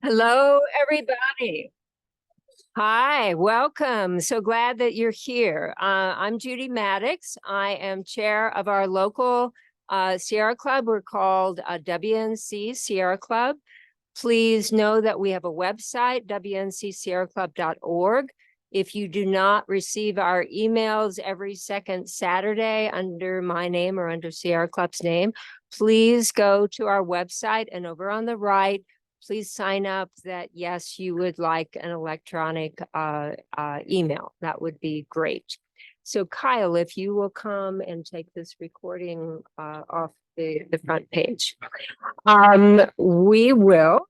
Hello, everybody. Hi, welcome. So glad that you're here. I'm Judy Maddox. I am chair of our local Sierra Club. We're called WNC Sierra Club. Please know that we have a website, wncSierraClub.org. If you do not receive our emails every second Saturday under my name or under Sierra Club's name, please go to our website, and over on the right, please sign up that, yes, you would like an electronic email. That would be great. So Kyle, if you will come and take this recording off the front page. We will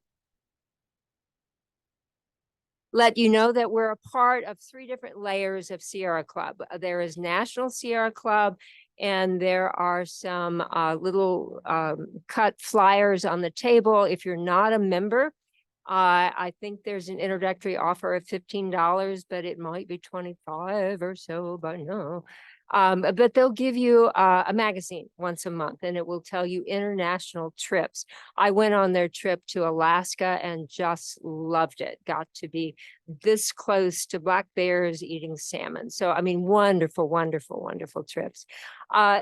let you know that we're a part of 3 different layers of Sierra Club. There is National Sierra Club, and there are some little cut flyers on the table. If you're not a member, I think there's an introductory offer of $15, but it might be 25 or so, but no. But they'll give you a magazine once a month, and it will tell you international trips. I went on their trip to Alaska and just loved it. Got to be this close to black bears eating salmon. So, I mean, wonderful, wonderful, wonderful trips.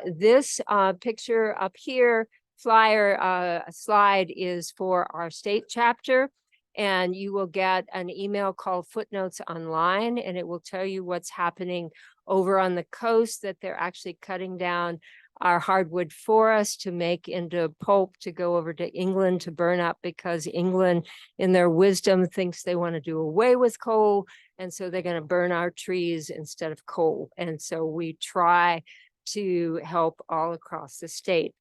This picture up here, flyer slide, is for our state chapter. And you will get an email called Footnotes Online, and it will tell you what's happening over on the coast, that they're actually cutting down our hardwood forest to make into pulp to go over to England to burn up, because England, in their wisdom, thinks they want to do away with coal. And so they're going to burn our trees instead of coal. And so we try to help all across the state.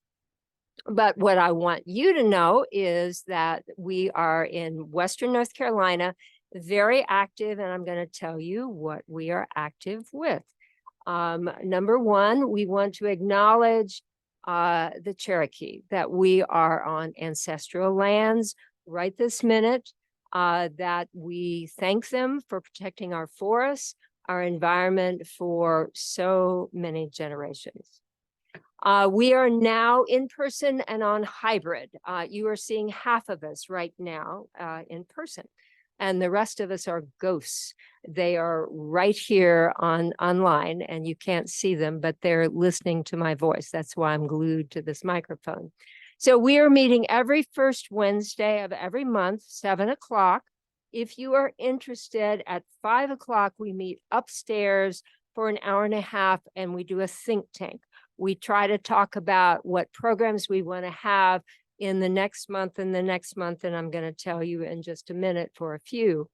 But what I want you to know is that we are in Western North Carolina, very active, and I'm going to tell you what we are active with. Number one, we want to acknowledge the Cherokee, that we are on ancestral lands right this minute, that we thank them for protecting our forests, our environment for so many generations. We are now in person and on hybrid. You are seeing half of us right now in person, and the rest of us are ghosts. They are right here online, and you can't see them, but they're listening to my voice. That's why I'm glued to this microphone. So we are meeting every first Wednesday of every month, 7 o'clock. If you are interested, at 5 o'clock, we meet upstairs for an hour and a half, and we do a think tank. We try to talk about what programs we want to have in the next month and the next month, and I'm going to tell you in just a minute for a few.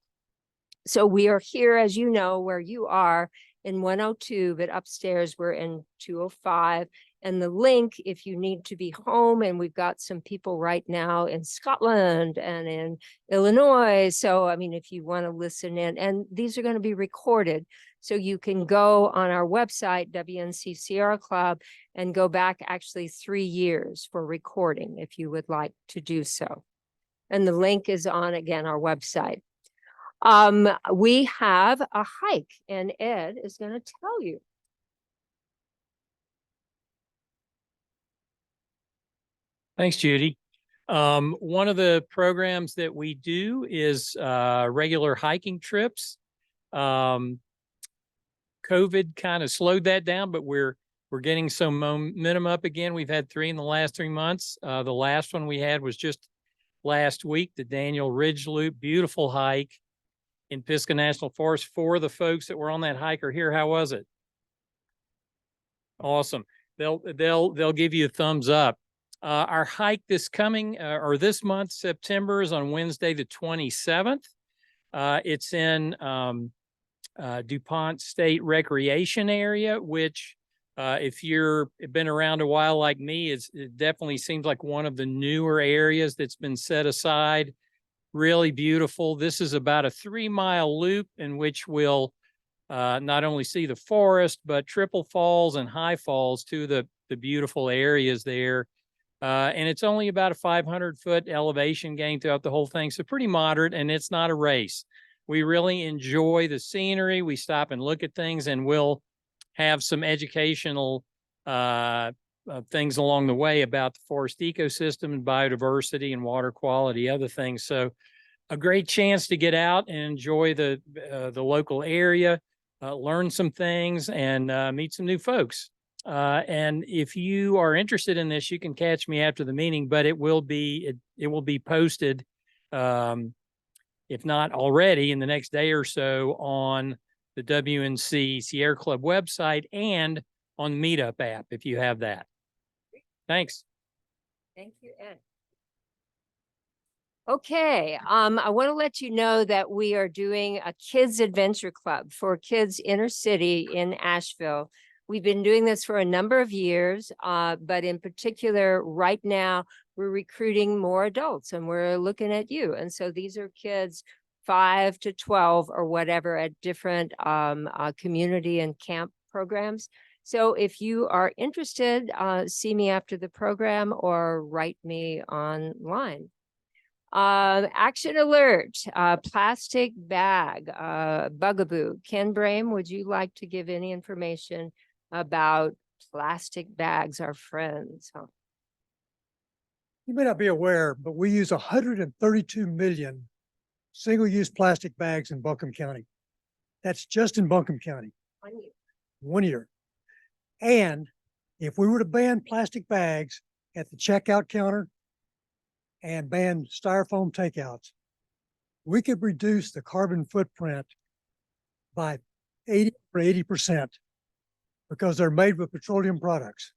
So we are here, as you know, where you are in 102, but upstairs we're in 205. And the link, if you need to be home, and we've got some people right now in Scotland and in Illinois. So, I mean, if you want to listen in, and these are going to be recorded, so you can go on our website, WNC Sierra Club, and go back actually 3 years for recording if you would like to do so. And the link is on, again, our website. We have a hike, and Ed is going to tell you. Thanks, Judy. One of the programs that we do is regular hiking trips. COVID kind of slowed that down, but we're getting some momentum up again. We've had 3 in the last 3 months. The last one we had was just last week, the Daniel Ridge Loop, beautiful hike in Pisgah National Forest. 4 of the folks that were on that hike are here. How was it? Awesome. They'll give you a thumbs up. Our hike this coming or this month, September, is on Wednesday, the 27th. It's in DuPont State Recreation Area, which if you've been around a while like me, it definitely seems like one of the newer areas that's been set aside. Really beautiful. This is about a 3-mile loop in which we'll not only see the forest, but Triple Falls and High Falls, 2 of the beautiful areas there. And it's only about a 500-foot elevation gain throughout the whole thing. So pretty moderate, and it's not a race. We really enjoy the scenery. We stop and look at things, and we'll have some educational things along the way about the forest ecosystem and biodiversity and water quality, other things. So a great chance to get out and enjoy the local area, learn some things, and meet some new folks. And if you are interested in this, you can catch me after the meeting, but it will be posted, if not already, in the next day or so on the WNC Sierra Club website and on Meetup app if you have that. Thanks. Thank you, Ed. Okay, I want to let you know that we are doing a kids adventure club for kids inner city in Asheville. We've been doing this for a number of years, but in particular, right now, we're recruiting more adults and we're looking at you. And so these are kids 5 to 12 or whatever at different community and camp programs. So if you are interested, see me after the program or write me online. Action alert, plastic bag, bugaboo. Ken Brame, would you like to give any information about plastic bags, our friends? Huh? You may not be aware, but we use 132 million single-use plastic bags in Buncombe County. That's just in Buncombe County. 1 year. 1 year. And if we were to ban plastic bags at the checkout counter and ban styrofoam takeouts, we could reduce the carbon footprint by 80% because they're made with petroleum products.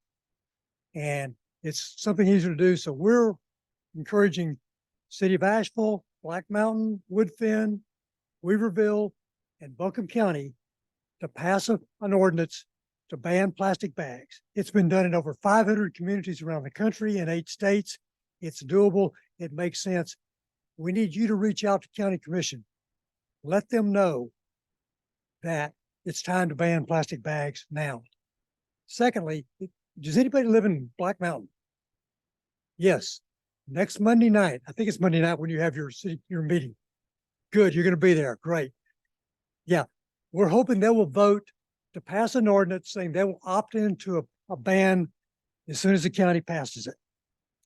And it's something easier to do. So we're encouraging City of Asheville, Black Mountain, Woodfin, Weaverville, and Buncombe County to pass an ordinance to ban plastic bags. It's been done in over 500 communities around the country in 8 states. It's doable. It makes sense. We need you to reach out to County Commission. Let them know that it's time to ban plastic bags now. Secondly, does anybody live in Black Mountain? Yes. Next Monday night, I think it's Monday night when you have your meeting. Good, you're going to be there. Great. Yeah, we're hoping they will vote to pass an ordinance saying they will opt into a ban as soon as the county passes it.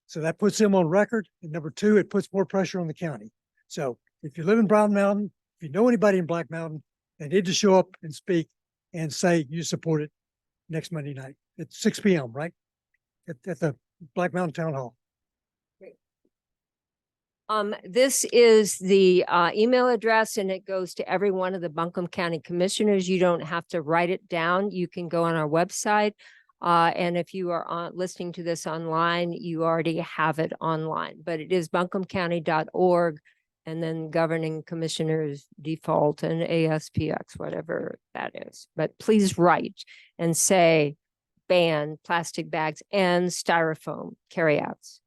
So that puts them on record. And number 2, it puts more pressure on the county. So if you live in Brown Mountain, if you know anybody in Black Mountain, they need to show up and speak and say you support it next Monday night at 6 p.m., right? At the Black Mountain Town Hall. This is the email address, and it goes to every one of the Buncombe County Commissioners. You don't have to write it down. You can go on our website. And if you are listening to this online, you already have it online. But it is buncombecounty.org, and then governing commissioners default and ASPX, whatever that is. But please write and say ban plastic bags and styrofoam carryouts.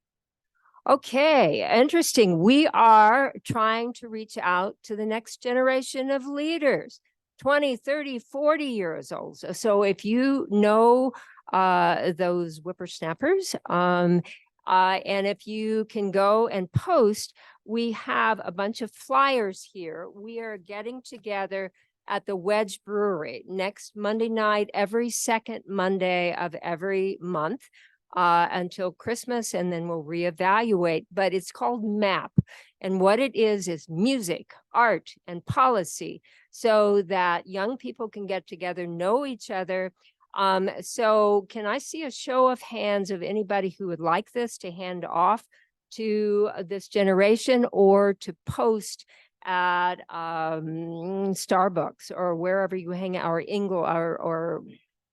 Okay, interesting. We are trying to reach out to the next generation of leaders, 20, 30, 40 years old. So if you know those whippersnappers, and if you can go and post, we have a bunch of flyers here. We are getting together at the Wedge Brewery next Monday night, every second Monday of every month. Until Christmas, and then we'll reevaluate. But it's called MAP. And what it is music, art, and policy, so that young people can get together, know each other. So can I see a show of hands of anybody who would like this to hand off to this generation or to post at Starbucks or wherever you hang out, or Ingle or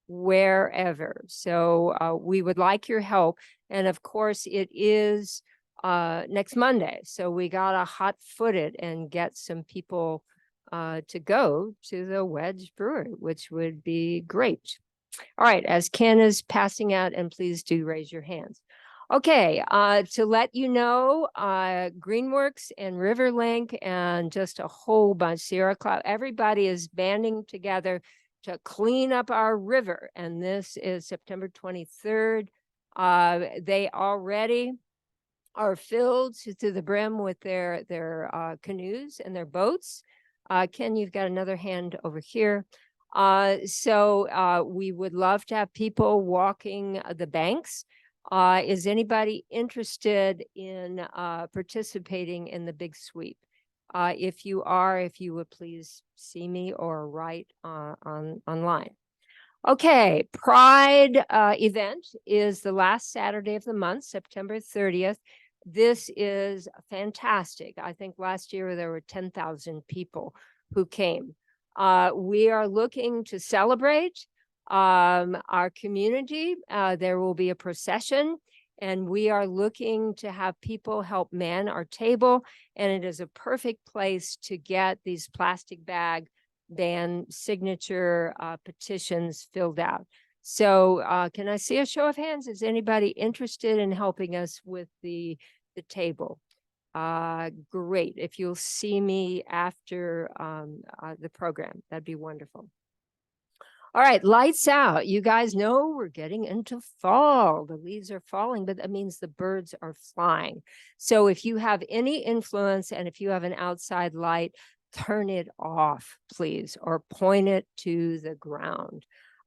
wherever. So we would like your help. And of course, it is next Monday. So we got to hot-foot it and get some people to go to the Wedge Brewery, which would be great. All right, as Ken is passing out, and please do raise your hands. Okay, to let you know, Greenworks and Riverlink and just a whole bunch, Sierra Club, everybody is banding together to clean up our river. And this is September 23rd. They already are filled to the brim with their canoes and their boats. Ken, you've got another hand over here. So we would love to have people walking the banks. Is anybody interested in participating in the big sweep? If you would please see me or write online. Okay, Pride event is the last Saturday of the month, September 30th. This is fantastic. I think last year there were 10,000 people who came. We are looking to celebrate our community. There will be a procession, and we are looking to have people help man our table. And it is a perfect place to get these plastic bag ban signature petitions filled out. So can I see a show of hands? Is anybody interested in helping us with the table? Great. If you'll see me after the program, that'd be wonderful. All right, lights out. You guys know we're getting into fall. The leaves are falling, but that means the birds are flying. So if you have any influence and if you have an outside light, turn it off, please, or point it to the ground.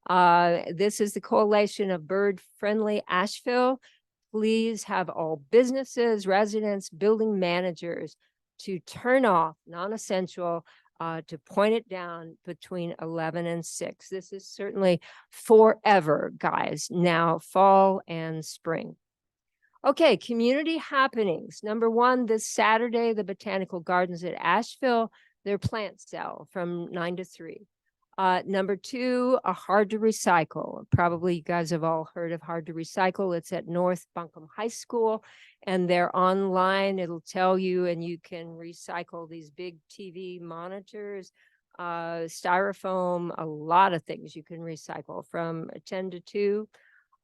This is the Coalition of Bird-Friendly Asheville. Please have all businesses, residents, building managers to turn off non-essential, to point it down between 11 and 6. This is certainly forever, guys, now fall and spring. Okay, community happenings. Number one, this Saturday, the Botanical Gardens at Asheville, their plant sale from 9 to 3. Number two, a Hard to Recycle. Probably you guys have all heard of Hard to Recycle. It's at North Buncombe High School, and they're online. It'll tell you, and you can recycle these big TV monitors, styrofoam, a lot of things you can recycle from 10 to 2.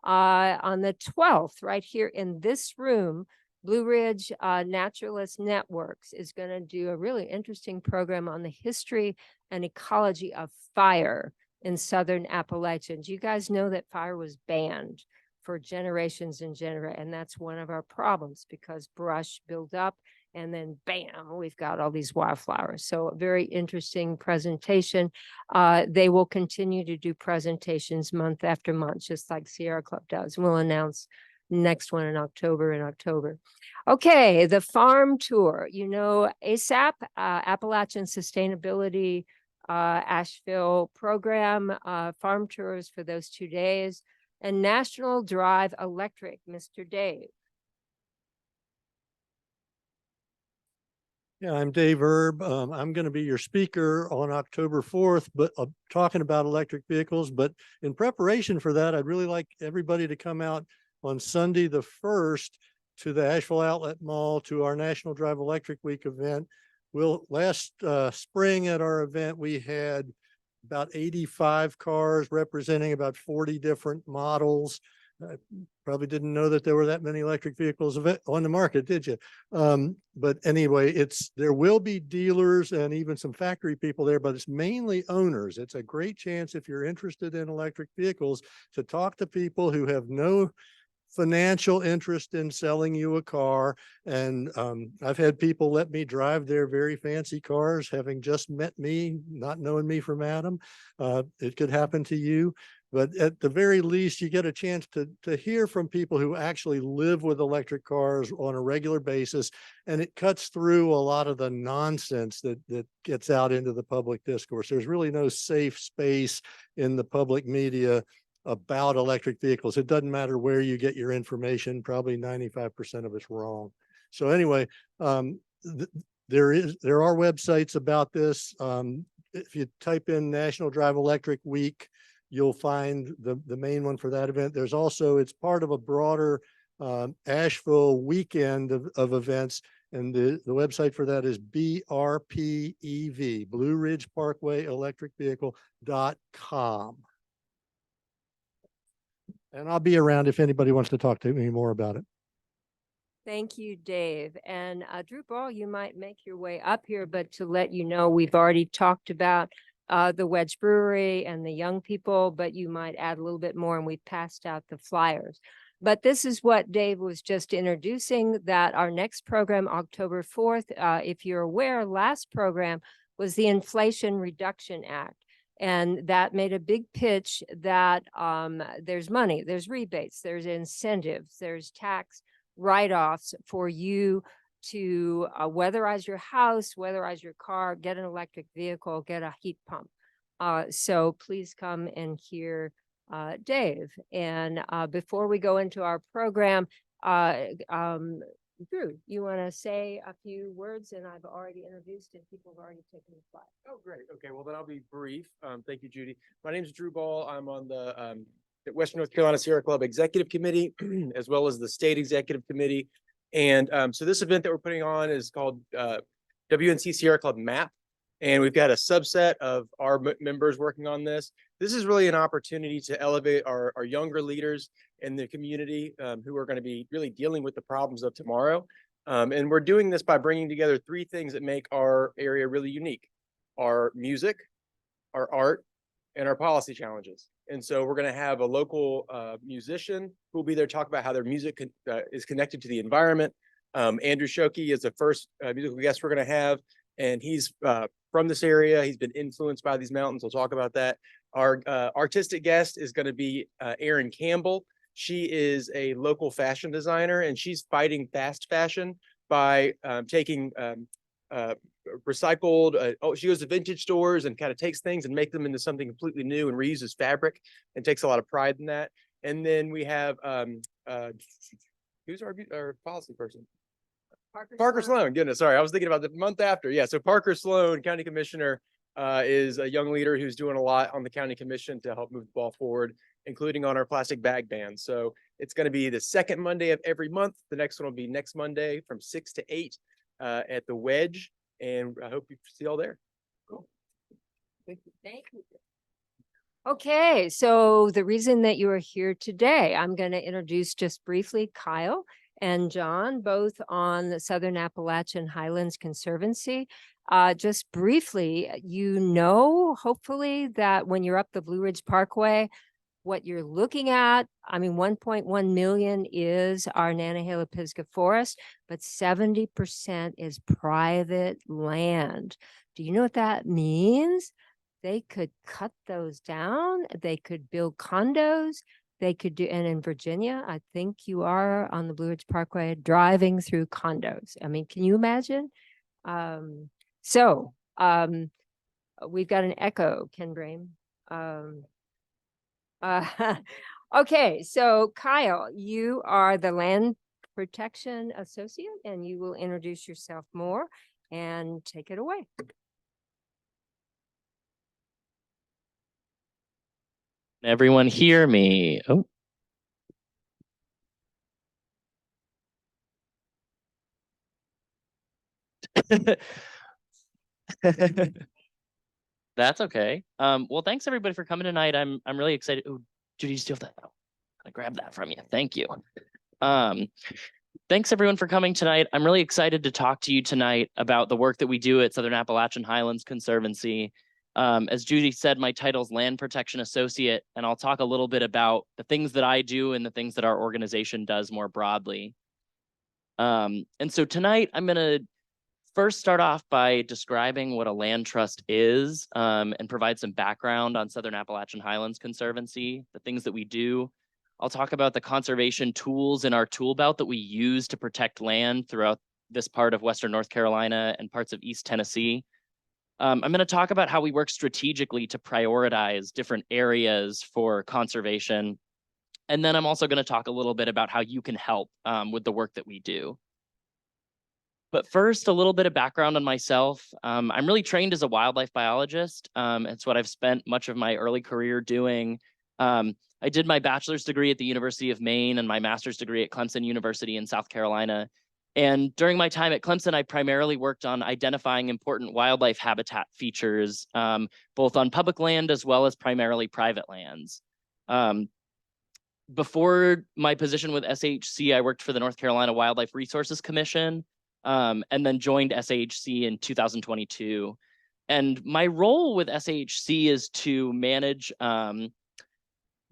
On the 12th, right here in this room, Blue Ridge Naturalist Networks is going to do a really interesting program on the history and ecology of fire in Southern Appalachia. Do you guys know that fire was banned for generations and and that's one of our problems, because brush built up and then bam, we've got all these wildflowers. So a very interesting presentation. They will continue to do presentations month after month, just like Sierra Club does. We'll announce next one in October. Okay, the farm tour, you know, ASAP, Appalachian Sustainability Asheville program, farm tours for those 2 days, and National Drive Electric, Mr. Dave. Yeah, I'm Dave Erb. I'm going to be your speaker on October 4th, but talking about electric vehicles. But in preparation for that, I'd really like everybody to come out on Sunday the 1st to the Asheville Outlet Mall to our National Drive Electric Week event. Last spring at our event, we had about 85 cars representing about 40 different models. Probably didn't know that there were that many electric vehicles on the market, did you? But anyway, there will be dealers and even some factory people there, but it's mainly owners. It's a great chance, if you're interested in electric vehicles, to talk to people who have no financial interest in selling you a car. And I've had people let me drive their very fancy cars, having just met me, not knowing me from Adam. It could happen to you. But at the very least, you get a chance to hear from people who actually live with electric cars on a regular basis. And it cuts through a lot of the nonsense that gets out into the public discourse. There's really no safe space in the public media about electric vehicles. It doesn't matter where you get your information, probably 95% of it's wrong. So anyway, there are websites about this. If you type in National Drive Electric Week, you'll find the main one for that event. There's also, it's part of a broader Asheville weekend of events. And the website for that is BRPEV, Blue Ridge Parkway Electric Vehicle.com. And I'll be around if anybody wants to talk to me more about it. Thank you, Dave. And Drew Ball, you might make your way up here, but to let you know, we've already talked about the Wedge Brewery and the young people, but you might add a little bit more, and we've passed out the flyers. But this is what Dave was just introducing, that our next program, October 4th, if you're aware, last program was the Inflation Reduction Act. And that made a big pitch that there's money, there's rebates, there's incentives, there's tax write-offs for you to weatherize your house, weatherize your car, get an electric vehicle, get a heat pump. So please come and hear Dave. And before we go into our program, Drew, you want to say a few words? And I've already introduced and people have already taken the flight. Oh, great. Okay, well, then I'll be brief. Thank you, Judy. My name is Drew Ball. I'm on the Western North Carolina Sierra Club Executive Committee, as well as the State Executive Committee. And so this event that we're putting on is called WNC Sierra Club MAP. And we've got a subset of our members working on this. This is really an opportunity to elevate our younger leaders in the community who are going to be really dealing with the problems of tomorrow. And we're doing this by bringing together three things that make our area really unique: our music, our art, and our policy challenges. And so we're going to have a local musician who will be there to talk about how their music is connected to the environment. Andrew Shoki is the first musical guest we're going to have, and he's from this area. He's been influenced by these mountains. We'll talk about that. Our artistic guest is going to be Erin Campbell. She is a local fashion designer, and she's fighting fast fashion by taking recycled. She goes to vintage stores and kind of takes things and make them into something completely new and reuses fabric, and takes a lot of pride in that. And then we have who's our policy person? Parker Sloan. Goodness, sorry, I was thinking about the month after. Yeah, so Parker Sloan, County Commissioner, is a young leader who's doing a lot on the County Commission to help move the ball forward, including on our plastic bag ban. So it's going to be the second Monday of every month. The next one will be next Monday from 6 to 8 at the Wedge. And I hope you see you all there. Cool. Thank you. Thank you. Okay, so the reason that you are here today, I'm going to introduce just briefly Kyle and John, both on the Southern Appalachian Highlands Conservancy. Just briefly, you know, hopefully, that when you're up the Blue Ridge Parkway, what you're looking at, I mean, 1.1 million is our Nantahala-Pisgah Forest, but 70% is private land. Do you know what that means? They could cut those down. They could build condos. They could do, and in Virginia, I think you are on the Blue Ridge Parkway driving through condos. I mean, can you imagine? We've got an echo, Ken Brame. Okay, so Kyle, you are the Land Protection Associate, and you will introduce yourself more and take it away. Everyone hear me? Oh. That's okay. Well, thanks everybody for coming tonight. I'm really excited. Oh, Judy, still that. I'm gonna grab that from you. Thank you. Thanks everyone for coming tonight. I'm really excited to talk to you tonight about the work that we do at Southern Appalachian Highlands Conservancy. As Judy said, my title is Land Protection Associate, and I'll talk a little bit about the things that I do and the things that our organization does more broadly. And so tonight I'm going to first start off by describing what a land trust is, and provide some background on Southern Appalachian Highlands Conservancy, the things that we do. I'll talk about the conservation tools in our tool belt that we use to protect land throughout this part of Western North Carolina and parts of East Tennessee. I'm going to talk about how we work strategically to prioritize different areas for conservation. And then I'm also going to talk a little bit about how you can help with the work that we do. But first, a little bit of background on myself. I'm really trained as a wildlife biologist. It's what I've spent much of my early career doing. I did my bachelor's degree at the University of Maine and my master's degree at Clemson University in South Carolina. And during my time at Clemson, I primarily worked on identifying important wildlife habitat features, both on public land as well as primarily private lands. Before my position with SHC, I worked for the North Carolina Wildlife Resources Commission, and then joined SHC in 2022. And my role with SHC is to manage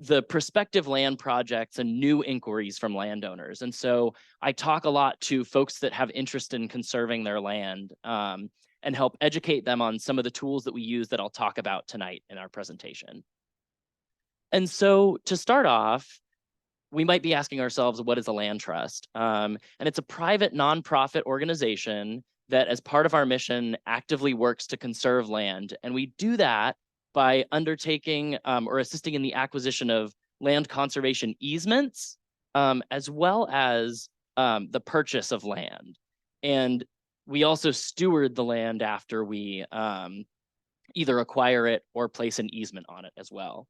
the prospective land projects and new inquiries from landowners. And so I talk a lot to folks that have interest in conserving their land, and help educate them on some of the tools that we use that I'll talk about tonight in our presentation. And so to start off, we might be asking ourselves, what is a land trust? And it's a private nonprofit organization that, as part of our mission, actively works to conserve land. And we do that by undertaking or assisting in the acquisition of land conservation easements, as well as the purchase of land. And we also steward the land after we either acquire it or place an easement on it as well.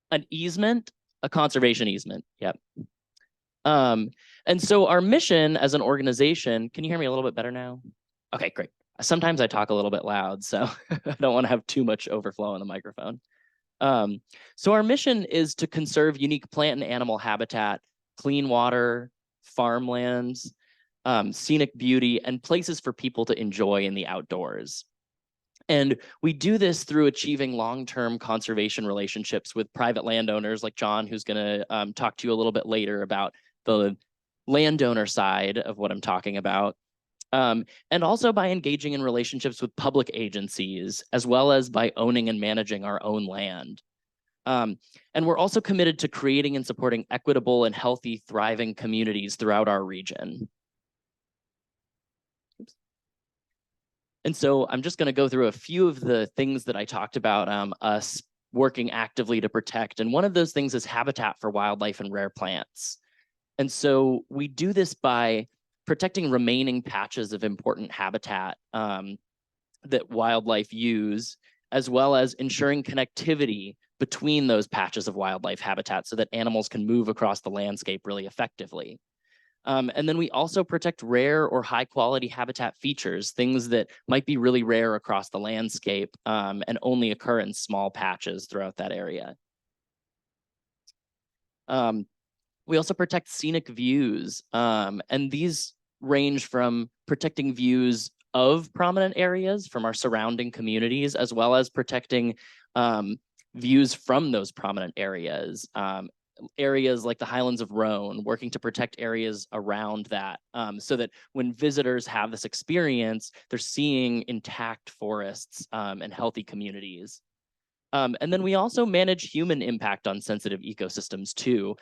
An easement, a conservation easement. Yep. And so our mission as an organization, can you hear me a little bit better now? Okay, great. Sometimes I talk a little bit loud, so I don't want to have too much overflow on the microphone. So our mission is to conserve unique plant and animal habitat, clean water, farmlands, scenic beauty, and places for people to enjoy in the outdoors. And we do this through achieving long-term conservation relationships with private landowners like John, who's going to talk to you a little bit later about the landowner side of what I'm talking about. And also by engaging in relationships with public agencies, as well as by owning and managing our own land. And we're also committed to creating and supporting equitable and healthy, thriving communities throughout our region. And so I'm just going to go through a few of the things that I talked about us working actively to protect. And one of those things is habitat for wildlife and rare plants. And so we do this by protecting remaining patches of important habitat that wildlife use, as well as ensuring connectivity between those patches of wildlife habitat so that animals can move across the landscape really effectively. And then we also protect rare or high quality habitat features, things that might be really rare across the landscape and only occur in small patches throughout that area. We also protect scenic views, and these range from protecting views of prominent areas from our surrounding communities, as well as protecting views from those prominent areas. Areas like the Highlands of Rhone, working to protect areas around that so that when visitors have this experience, they're seeing intact forests and healthy communities. And then we also manage human impact on sensitive ecosystems too,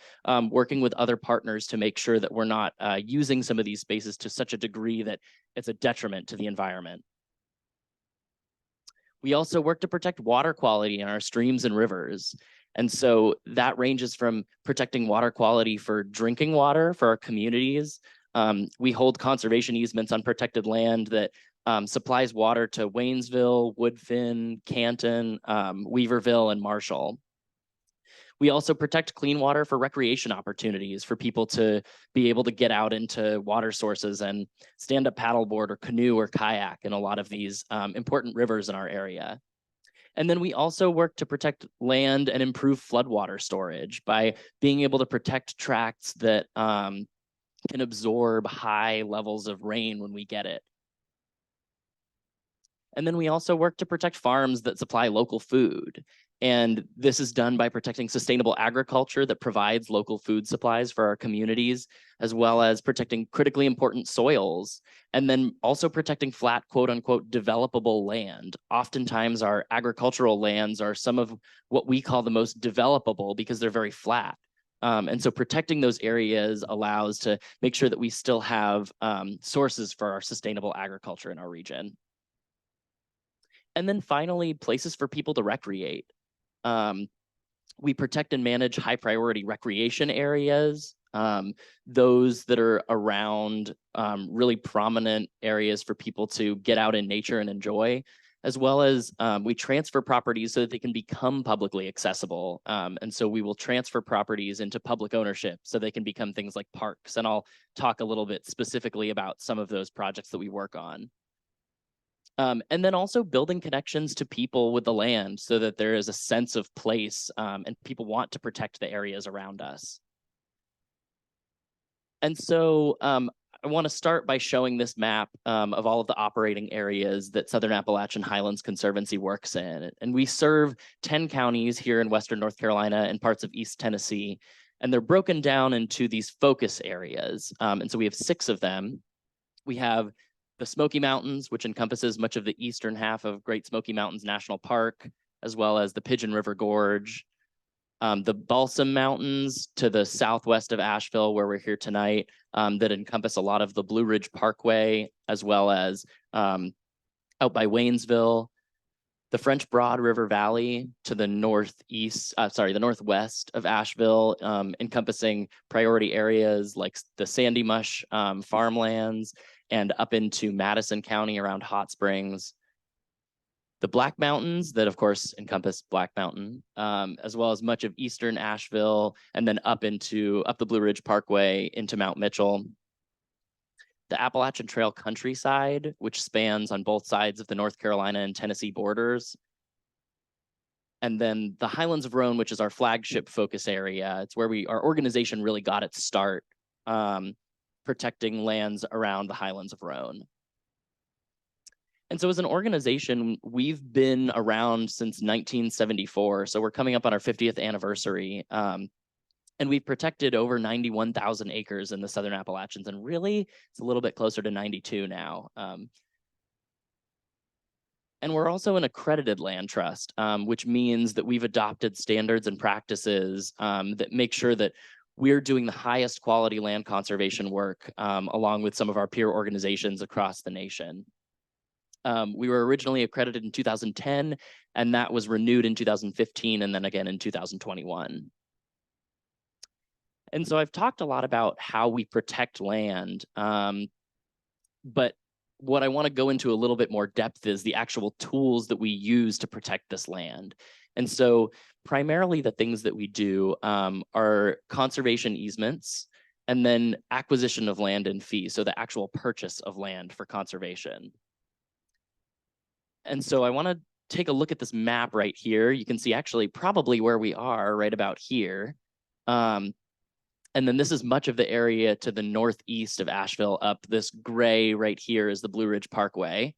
working with other partners to make sure that we're not using some of these spaces to such a degree that it's a detriment to the environment. We also work to protect water quality in our streams and rivers. And so that ranges from protecting water quality for drinking water for our communities. We hold conservation easements on protected land that supplies water to Waynesville, Woodfin, Canton, Weaverville, and Marshall. We also protect clean water for recreation opportunities for people to be able to get out into water sources and stand up paddleboard or canoe or kayak in a lot of these important rivers in our area. And then we also work to protect land and improve floodwater storage by being able to protect tracts that can absorb high levels of rain when we get it. And then we also work to protect farms that supply local food. And this is done by protecting sustainable agriculture that provides local food supplies for our communities, as well as protecting critically important soils, and then also protecting flat, quote unquote, developable land. Oftentimes our agricultural lands are some of what we call the most developable because they're very flat. And so protecting those areas allows to make sure that we still have sources for our sustainable agriculture in our region. And then finally, places for people to recreate. We protect and manage high priority recreation areas, those that are around really prominent areas for people to get out in nature and enjoy, as well as we transfer properties so that they can become publicly accessible. And so we will transfer properties into public ownership so they can become things like parks. And I'll talk a little bit specifically about some of those projects that we work on. And then also building connections to people with the land so that there is a sense of place and people want to protect the areas around us. And so I want to start by showing this map of all of the operating areas that Southern Appalachian Highlands Conservancy works in. And we serve 10 counties here in Western North Carolina and parts of East Tennessee. And they're broken down into these focus areas. And so we have 6 of them. We have the Smoky Mountains, which encompasses much of the eastern half of Great Smoky Mountains National Park, as well as the Pigeon River Gorge, the Balsam Mountains to the southwest of Asheville, where we're here tonight, that encompass a lot of the Blue Ridge Parkway, as well as out by Waynesville, the French Broad River Valley to the the northwest of Asheville, encompassing priority areas like the Sandy Mush farmlands, and up into Madison County around Hot Springs. The Black Mountains that of course encompass Black Mountain, as well as much of eastern Asheville, and then up the Blue Ridge Parkway into Mount Mitchell. The Appalachian Trail countryside, which spans on both sides of the North Carolina and Tennessee borders. And then the Highlands of Rhone, which is our flagship focus area. It's where our organization really got its start, protecting lands around the Highlands of Rhone. And so as an organization, we've been around since 1974. So we're coming up on our 50th anniversary. And we've protected over 91,000 acres in the Southern Appalachians. And really, it's a little bit closer to 92 now. And we're also an accredited land trust, which means that we've adopted standards and practices that make sure that we're doing the highest quality land conservation work, along with some of our peer organizations across the nation. We were originally accredited in 2010, and that was renewed in 2015, and then again in 2021. And so I've talked a lot about how we protect land, but what I want to go into a little bit more depth is the actual tools that we use to protect this land. And so primarily the things that we do are conservation easements, and then acquisition of land and fee, so the actual purchase of land for conservation. And so I want to take a look at this map right here. You can see actually probably where we are right about here. And then this is much of the area to the northeast of Asheville. Up this gray right here is the Blue Ridge Parkway.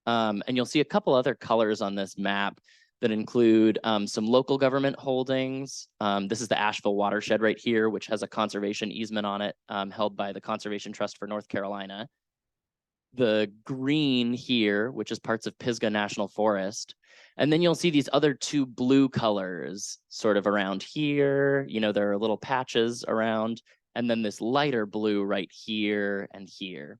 And you'll see a couple other colors on this map that include some local government holdings. This is the Asheville watershed right here, which has a conservation easement on it, held by the Conservation Trust for North Carolina. The green here, which is parts of Pisgah National Forest. And then you'll see these other two blue colors sort of around here. You know, there are little patches around, and then this lighter blue right here and here.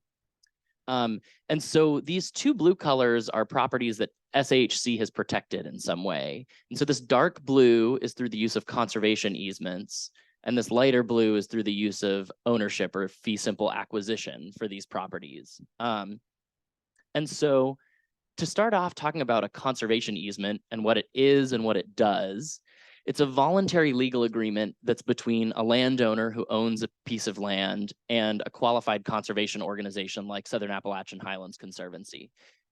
And so these two blue colors are properties that SAHC has protected in some way. And so this dark blue is through the use of conservation easements, and this lighter blue is through the use of ownership or fee simple acquisition for these properties. And so to start off talking about a conservation easement and what it is and what it does, it's a voluntary legal agreement that's between a landowner who owns a piece of land and a qualified conservation organization like Southern Appalachian Highlands Conservancy.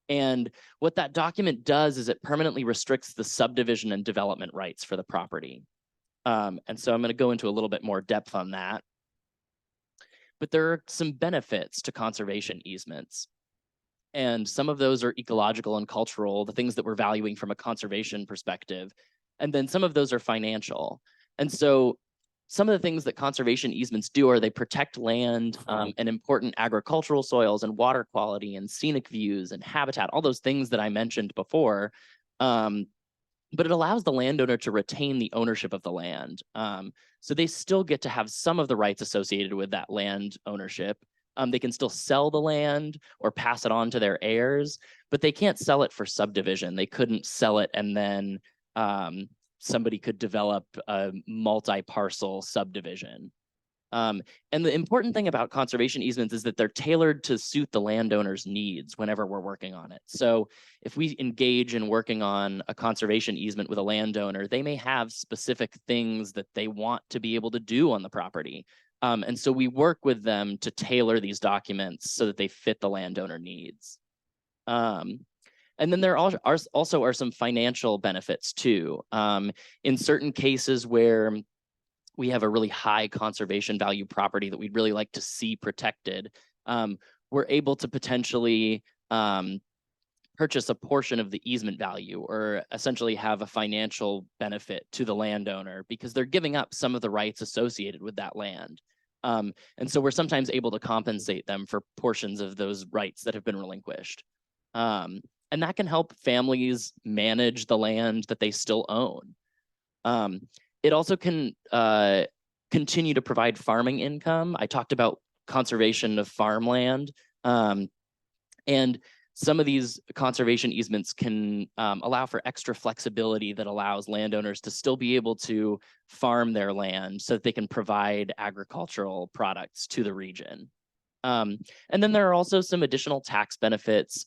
And what that document does is it permanently restricts the subdivision and development rights for the property. And so I'm going to go into a little bit more depth on that. But there are some benefits to conservation easements. And some of those are ecological and cultural, the things that we're valuing from a conservation perspective. And then some of those are financial. And so some of the things that conservation easements do are they protect land and important agricultural soils and water quality and scenic views and habitat, all those things that I mentioned before. But it allows the landowner to retain the ownership of the land. So they still get to have some of the rights associated with that land ownership. They can still sell the land or pass it on to their heirs, but they can't sell it for subdivision. They couldn't sell it and then somebody could develop a multi-parcel subdivision. And the important thing about conservation easements is that they're tailored to suit the landowner's needs whenever we're working on it. So if we engage in working on a conservation easement with a landowner, they may have specific things that they want to be able to do on the property. And so we work with them to tailor these documents so that they fit the landowner needs. And then there also are some financial benefits too. In certain cases where we have a really high conservation value property that we'd really like to see protected, we're able to potentially purchase a portion of the easement value or essentially have a financial benefit to the landowner because they're giving up some of the rights associated with that land. And so we're sometimes able to compensate them for portions of those rights that have been relinquished. And that can help families manage the land that they still own. It also can continue to provide farming income. I talked about conservation of farmland. And some of these conservation easements can allow for extra flexibility that allows landowners to still be able to farm their land so that they can provide agricultural products to the region. And then there are also some additional tax benefits.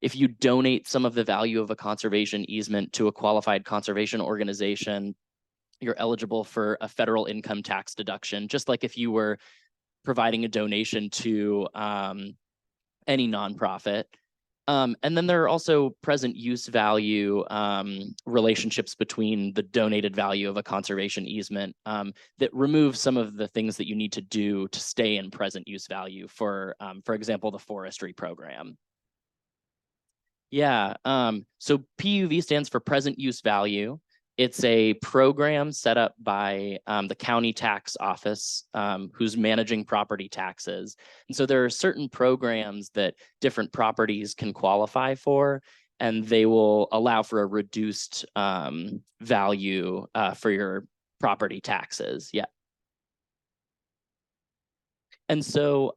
If you donate some of the value of a conservation easement to a qualified conservation organization, you're eligible for a federal income tax deduction, just like if you were providing a donation to any nonprofit. And then there are also present use value relationships between the donated value of a conservation easement that remove some of the things that you need to do to stay in present use value for example, the forestry program. Yeah, so PUV stands for present use value. It's a program set up by the county tax office, who's managing property taxes. And so there are certain programs that different properties can qualify for, and they will allow for a reduced value for your property taxes. Yeah. And so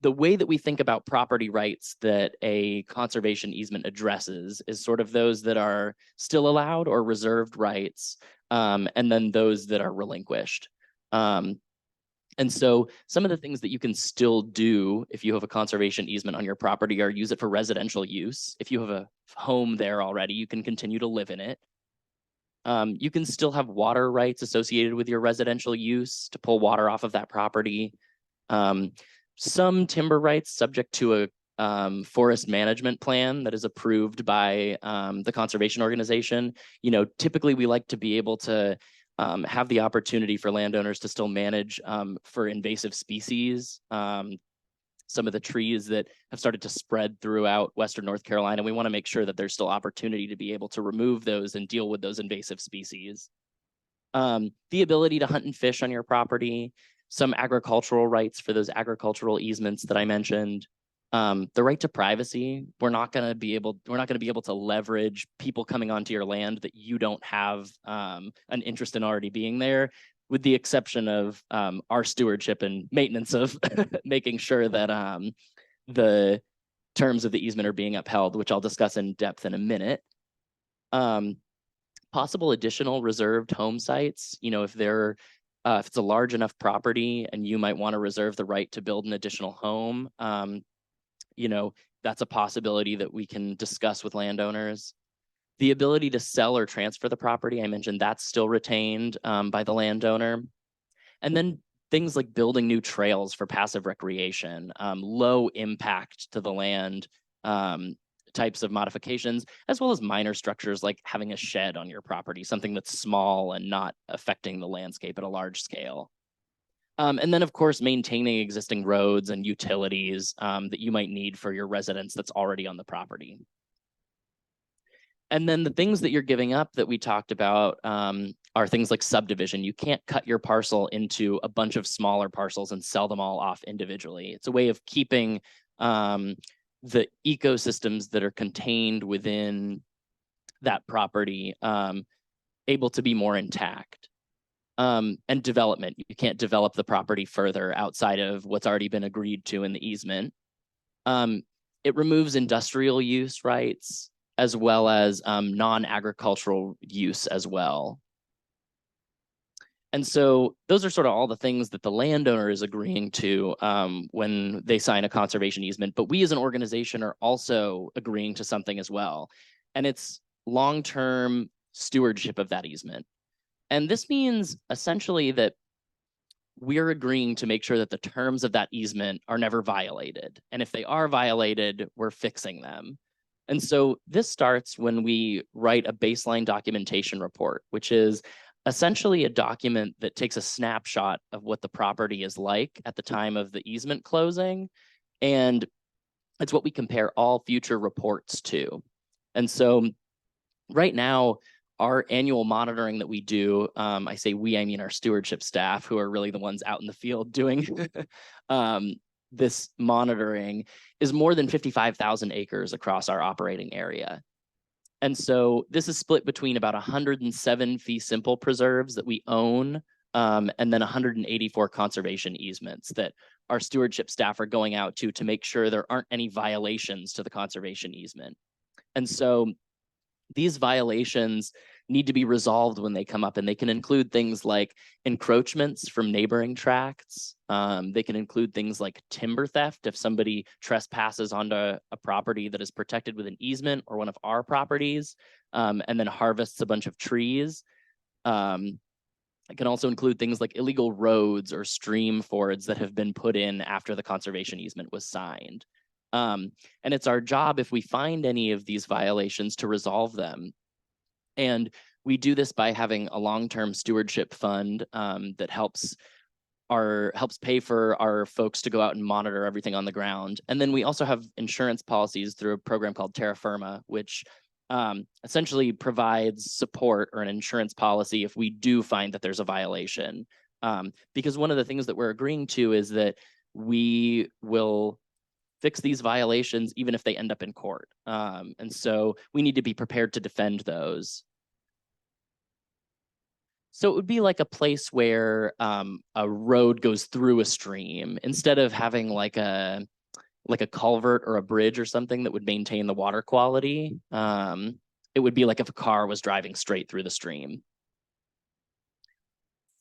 the way that we think about property rights that a conservation easement addresses is sort of those that are still allowed or reserved rights, and then those that are relinquished. And so some of the things that you can still do if you have a conservation easement on your property are use it for residential use. If you have a home there already, you can continue to live in it. You can still have water rights associated with your residential use to pull water off of that property. Some timber rights subject to a forest management plan that is approved by the conservation organization. You know, typically we like to be able to have the opportunity for landowners to still manage for invasive species. Some of the trees that have started to spread throughout Western North Carolina, we want to make sure that there's still opportunity to be able to remove those and deal with those invasive species. The ability to hunt and fish on your property, some agricultural rights for those agricultural easements that I mentioned. The right to privacy. We're not going to be able to leverage people coming onto your land that you don't have an interest in already being there, with the exception of our stewardship and maintenance of making sure that the terms of the easement are being upheld, which I'll discuss in depth in a minute. Possible additional reserved home sites. You know, if it's a large enough property and you might want to reserve the right to build an additional home, you know, that's a possibility that we can discuss with landowners. The ability to sell or transfer the property, I mentioned that's still retained by the landowner. And then things like building new trails for passive recreation, low impact to the land types of modifications, as well as minor structures like having a shed on your property, something that's small and not affecting the landscape at a large scale. And then, of course, maintaining existing roads and utilities that you might need for your residents that's already on the property. And then the things that you're giving up that we talked about are things like subdivision. You can't cut your parcel into a bunch of smaller parcels and sell them all off individually. It's a way of keeping the ecosystems that are contained within that property able to be more intact. And development. You can't develop the property further outside of what's already been agreed to in the easement. It removes industrial use rights as well as non-agricultural use as well. And so those are sort of all the things that the landowner is agreeing to when they sign a conservation easement, but we as an organization are also agreeing to something as well. And it's long-term stewardship of that easement. And this means essentially that we're agreeing to make sure that the terms of that easement are never violated. And if they are violated, we're fixing them. And so this starts when we write a baseline documentation report, which is essentially a document that takes a snapshot of what the property is like at the time of the easement closing. And it's what we compare all future reports to. And so right now, our annual monitoring that we do, I say we, I mean our stewardship staff, who are really the ones out in the field doing this monitoring, is more than 55,000 acres across our operating area. And so this is split between about 107 fee simple preserves that we own, and then 184 conservation easements that our stewardship staff are going out to make sure there aren't any violations to the conservation easement. And so these violations need to be resolved when they come up, and they can include things like encroachments from neighboring tracts. They can include things like timber theft if somebody trespasses onto a property that is protected with an easement or one of our properties, and then harvests a bunch of trees. It can also include things like illegal roads or stream fords that have been put in after the conservation easement was signed. And it's our job, if we find any of these violations, to resolve them. And we do this by having a long-term stewardship fund that helps pay for our folks to go out and monitor everything on the ground. And then we also have insurance policies through a program called Terra Firma, which essentially provides support or an insurance policy if we do find that there's a violation. Because one of the things that we're agreeing to is that we will fix these violations even if they end up in court. And so we need to be prepared to defend those. So it would be like a place where a road goes through a stream, instead of having like a culvert or a bridge or something that would maintain the water quality. It would be like if a car was driving straight through the stream.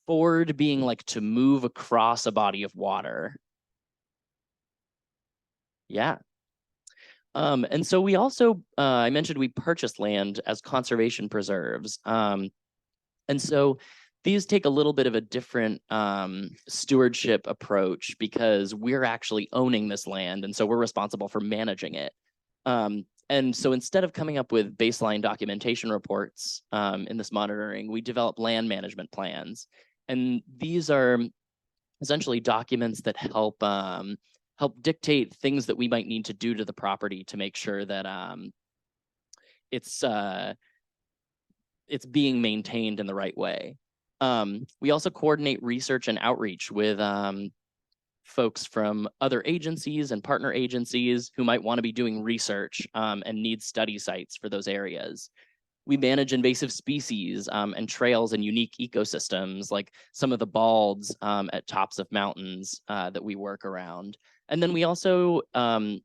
Ford being like to move across a body of water. Yeah. And so we also, I mentioned we purchased land as conservation preserves. And so these take a little bit of a different stewardship approach, because we're actually owning this land, and so we're responsible for managing it. And so instead of coming up with baseline documentation reports in this monitoring, we develop land management plans. And these are essentially documents that help dictate things that we might need to do to the property to make sure that it's being maintained in the right way. We also coordinate research and outreach with folks from other agencies and partner agencies who might want to be doing research and need study sites for those areas. We manage invasive species and trails and unique ecosystems, like some of the balds at tops of mountains that we work around. And then we also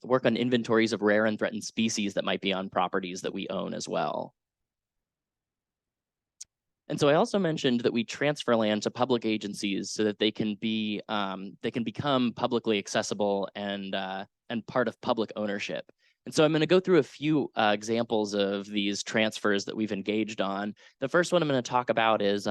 work on inventories of rare and threatened species that might be on properties that we own as well. And so I also mentioned that we transfer land to public agencies so that they can become publicly accessible and part of public ownership. And so I'm going to go through a few examples of these transfers that we've engaged on. The first one I'm going to talk about is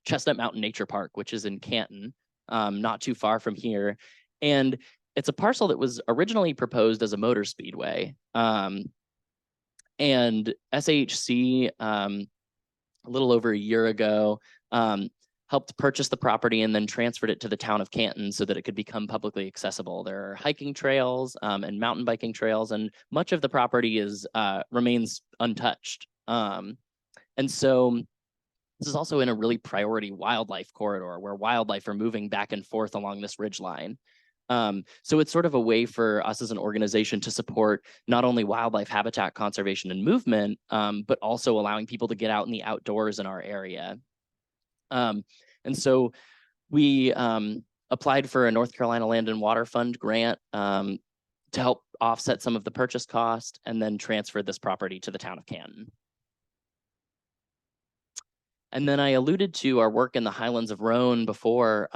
Chestnut Mountain Nature Park, which is in Canton, not too far from here. And it's a parcel that was originally proposed as a motor speedway. And SAHC, a little over a year ago, helped purchase the property and then transferred it to the town of Canton so that it could become publicly accessible. There are hiking trails and mountain biking trails, and much of the property remains untouched. And so this is also in a really priority wildlife corridor where wildlife are moving back and forth along this ridgeline. So it's sort of a way for us as an organization to support not only wildlife habitat conservation and movement, but also allowing people to get out in the outdoors in our area. And so we applied for a North Carolina Land and Water Fund grant to help offset some of the purchase cost, and then transferred this property to the town of Canton. And then I alluded to our work in the Highlands of Rhone before.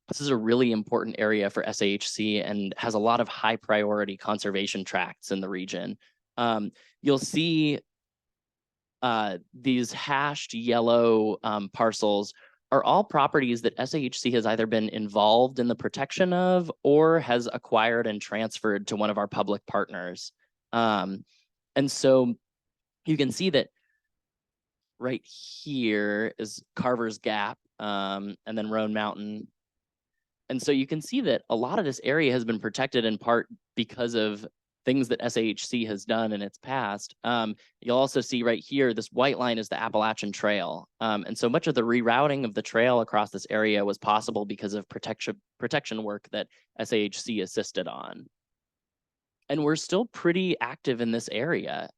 This is a really important area for SAHC and has a lot of high priority conservation tracts in the region. You'll see these hashed yellow parcels are all properties that SAHC has either been involved in the protection of or has acquired and transferred to one of our public partners. And so you can see that right here is Carver's Gap and then Roan Mountain. And so you can see that a lot of this area has been protected in part because of things that SAHC has done in its past. You'll also see right here, this white line is the Appalachian Trail. And so much of the rerouting of the trail across this area was possible because of protection work that SAHC assisted on. and we're still pretty active in this area.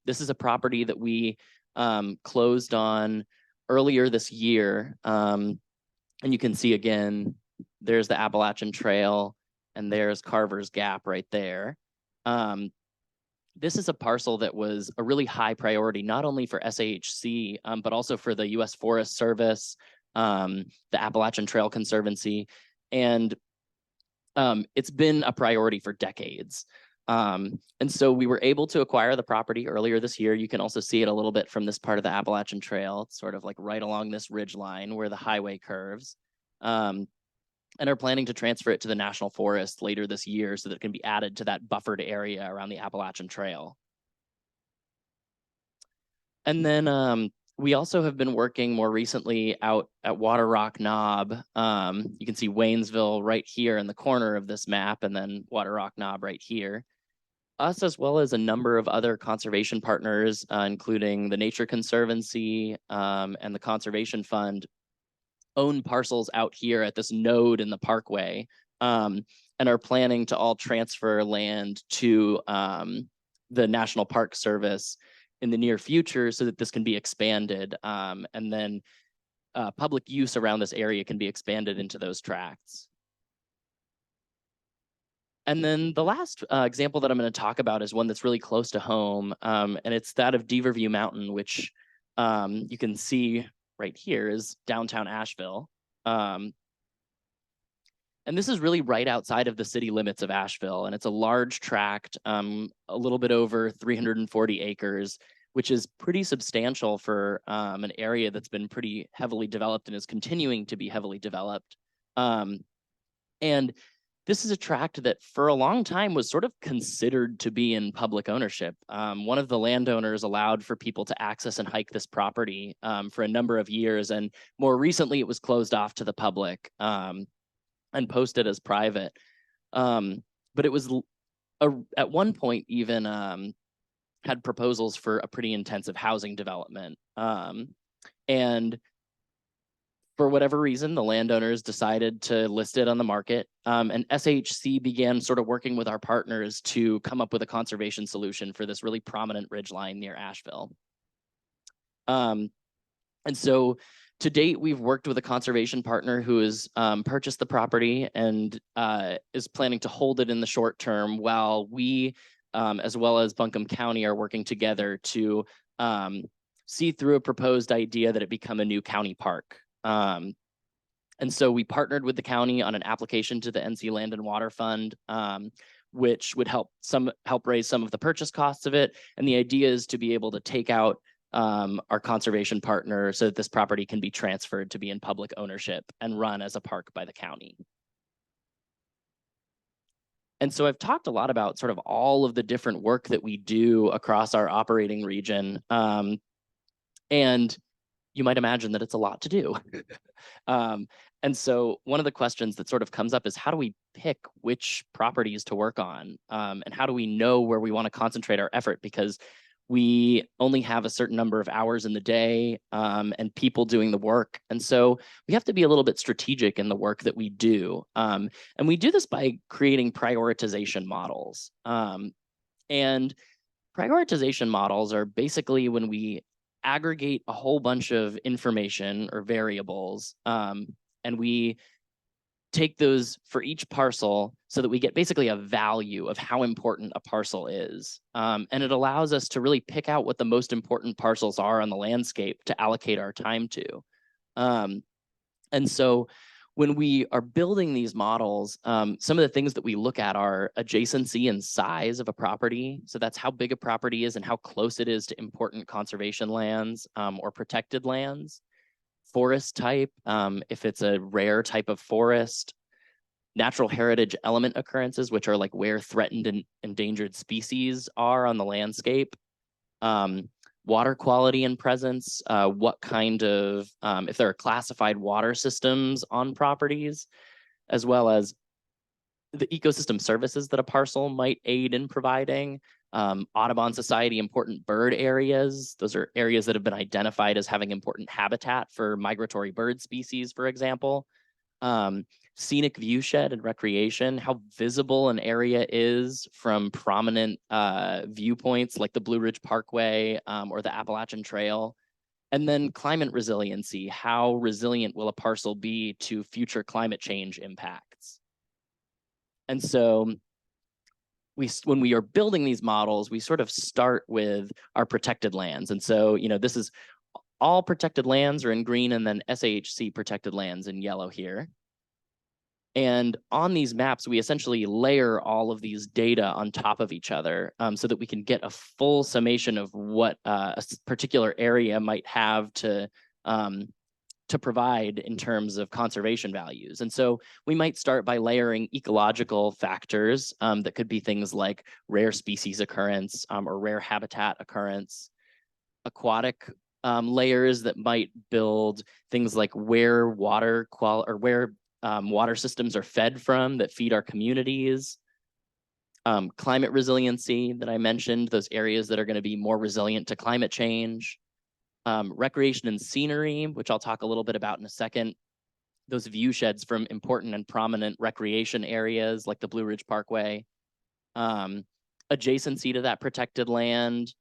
This is a property that we closed on earlier this year. And you can see again, there's the Appalachian Trail and there's Carver's Gap right there. This is a parcel that was a really high priority, not only for SAHC, but also for the U.S. Forest Service, the Appalachian Trail Conservancy, and it's been a priority for decades. And so we were able to acquire the property earlier this year. You can also see it a little bit from this part of the Appalachian Trail. It's sort of like right along this ridge line where the highway curves. And are planning to transfer it to the National Forest later this year so that it can be added to that buffered area around the Appalachian Trail. And then we also have been working more recently out at Water Rock Knob. You can see Waynesville right here in the corner of this map, and then Water Rock Knob right here. Us, as well as a number of other conservation partners, including the Nature Conservancy and the Conservation Fund, own parcels out here at this node in the parkway, and are planning to all transfer land to the National Park Service in the near future so that this can be expanded, and then public use around this area can be expanded into those tracts. And then the last example that I'm going to talk about is one that's really close to home, and it's that of Deaverview Mountain, which you can see right here is downtown Asheville. And this is really right outside of the city limits of Asheville, and it's a large tract, a little bit over 340 acres, which is pretty substantial for an area that's been pretty heavily developed and is continuing to be heavily developed. And this is a tract that for a long time was sort of considered to be in public ownership. One of the landowners allowed for people to access and hike this property for a number of years. And more recently, it was closed off to the public and posted as private. But it was at one point even had proposals for a pretty intensive housing development. And for whatever reason, the landowners decided to list it on the market, and SHC began sort of working with our partners to come up with a conservation solution for this really prominent ridgeline near Asheville. And so to date, we've worked with a conservation partner who has purchased the property and is planning to hold it in the short term while we, as well as Buncombe County, are working together to see through a proposed idea that it become a new county park. And so we partnered with the county on an application to the NC Land and Water Fund, which would help raise some of the purchase costs of it. And the idea is to be able to take out our conservation partner so that this property can be transferred to be in public ownership and run as a park by the county. And so I've talked a lot about sort of all of the different work that we do across our operating region. And you might imagine that it's a lot to do. And so one of the questions that sort of comes up is, how do we pick which properties to work on? And how do we know where we want to concentrate our effort? Because we only have a certain number of hours in the day and people doing the work. And so we have to be a little bit strategic in the work that we do. And we do this by creating prioritization models. And prioritization models are basically when we aggregate a whole bunch of information or variables, and we take those for each parcel so that we get basically a value of how important a parcel is. And it allows us to really pick out what the most important parcels are on the landscape to allocate our time to. And so when we are building these models, some of the things that we look at are adjacency and size of a property. So that's how big a property is and how close it is to important conservation lands or protected lands. Forest type, if it's a rare type of forest. Natural heritage element occurrences, which are like where threatened and endangered species are on the landscape. Water quality and presence, what kind of, if there are classified water systems on properties, as well as the ecosystem services that a parcel might aid in providing. Audubon Society important bird areas. Those are areas that have been identified as having important habitat for migratory bird species, for example. scenic viewshed and recreation, how visible an area is from prominent viewpoints like the Blue Ridge Parkway or the Appalachian Trail. And then climate resiliency, how resilient will a parcel be to future climate change impacts? And so when we are building these models, we sort of start with our protected lands. And so, this is all protected lands are in green, and then SAHC protected lands in yellow here. And on these maps, we essentially layer all of these data on top of each other so that we can get a full summation of what a particular area might have to provide in terms of conservation values. And so we might start by layering ecological factors that could be things like rare species occurrence or rare habitat occurrence, aquatic layers that might build things like where water water systems are fed from that feed our communities, climate resiliency that I mentioned, those areas that are going to be more resilient to climate change, recreation and scenery, which I'll talk a little bit about in a second, those view sheds from important and prominent recreation areas like the Blue Ridge Parkway, adjacency to that protected land.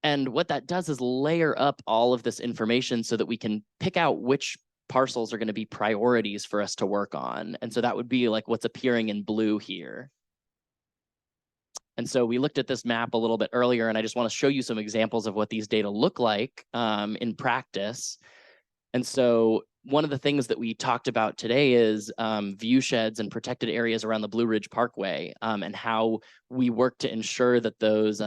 And what that does is layer up all of this information so that we can pick out which parcels are going to be priorities for us to work on. And so that would be like what's appearing in blue here. And so we looked at this map a little bit earlier, and I just want to show you some examples of what these data look like in practice. And so one of the things that we talked about today is view sheds and protected areas around the Blue Ridge Parkway and how we work to ensure that those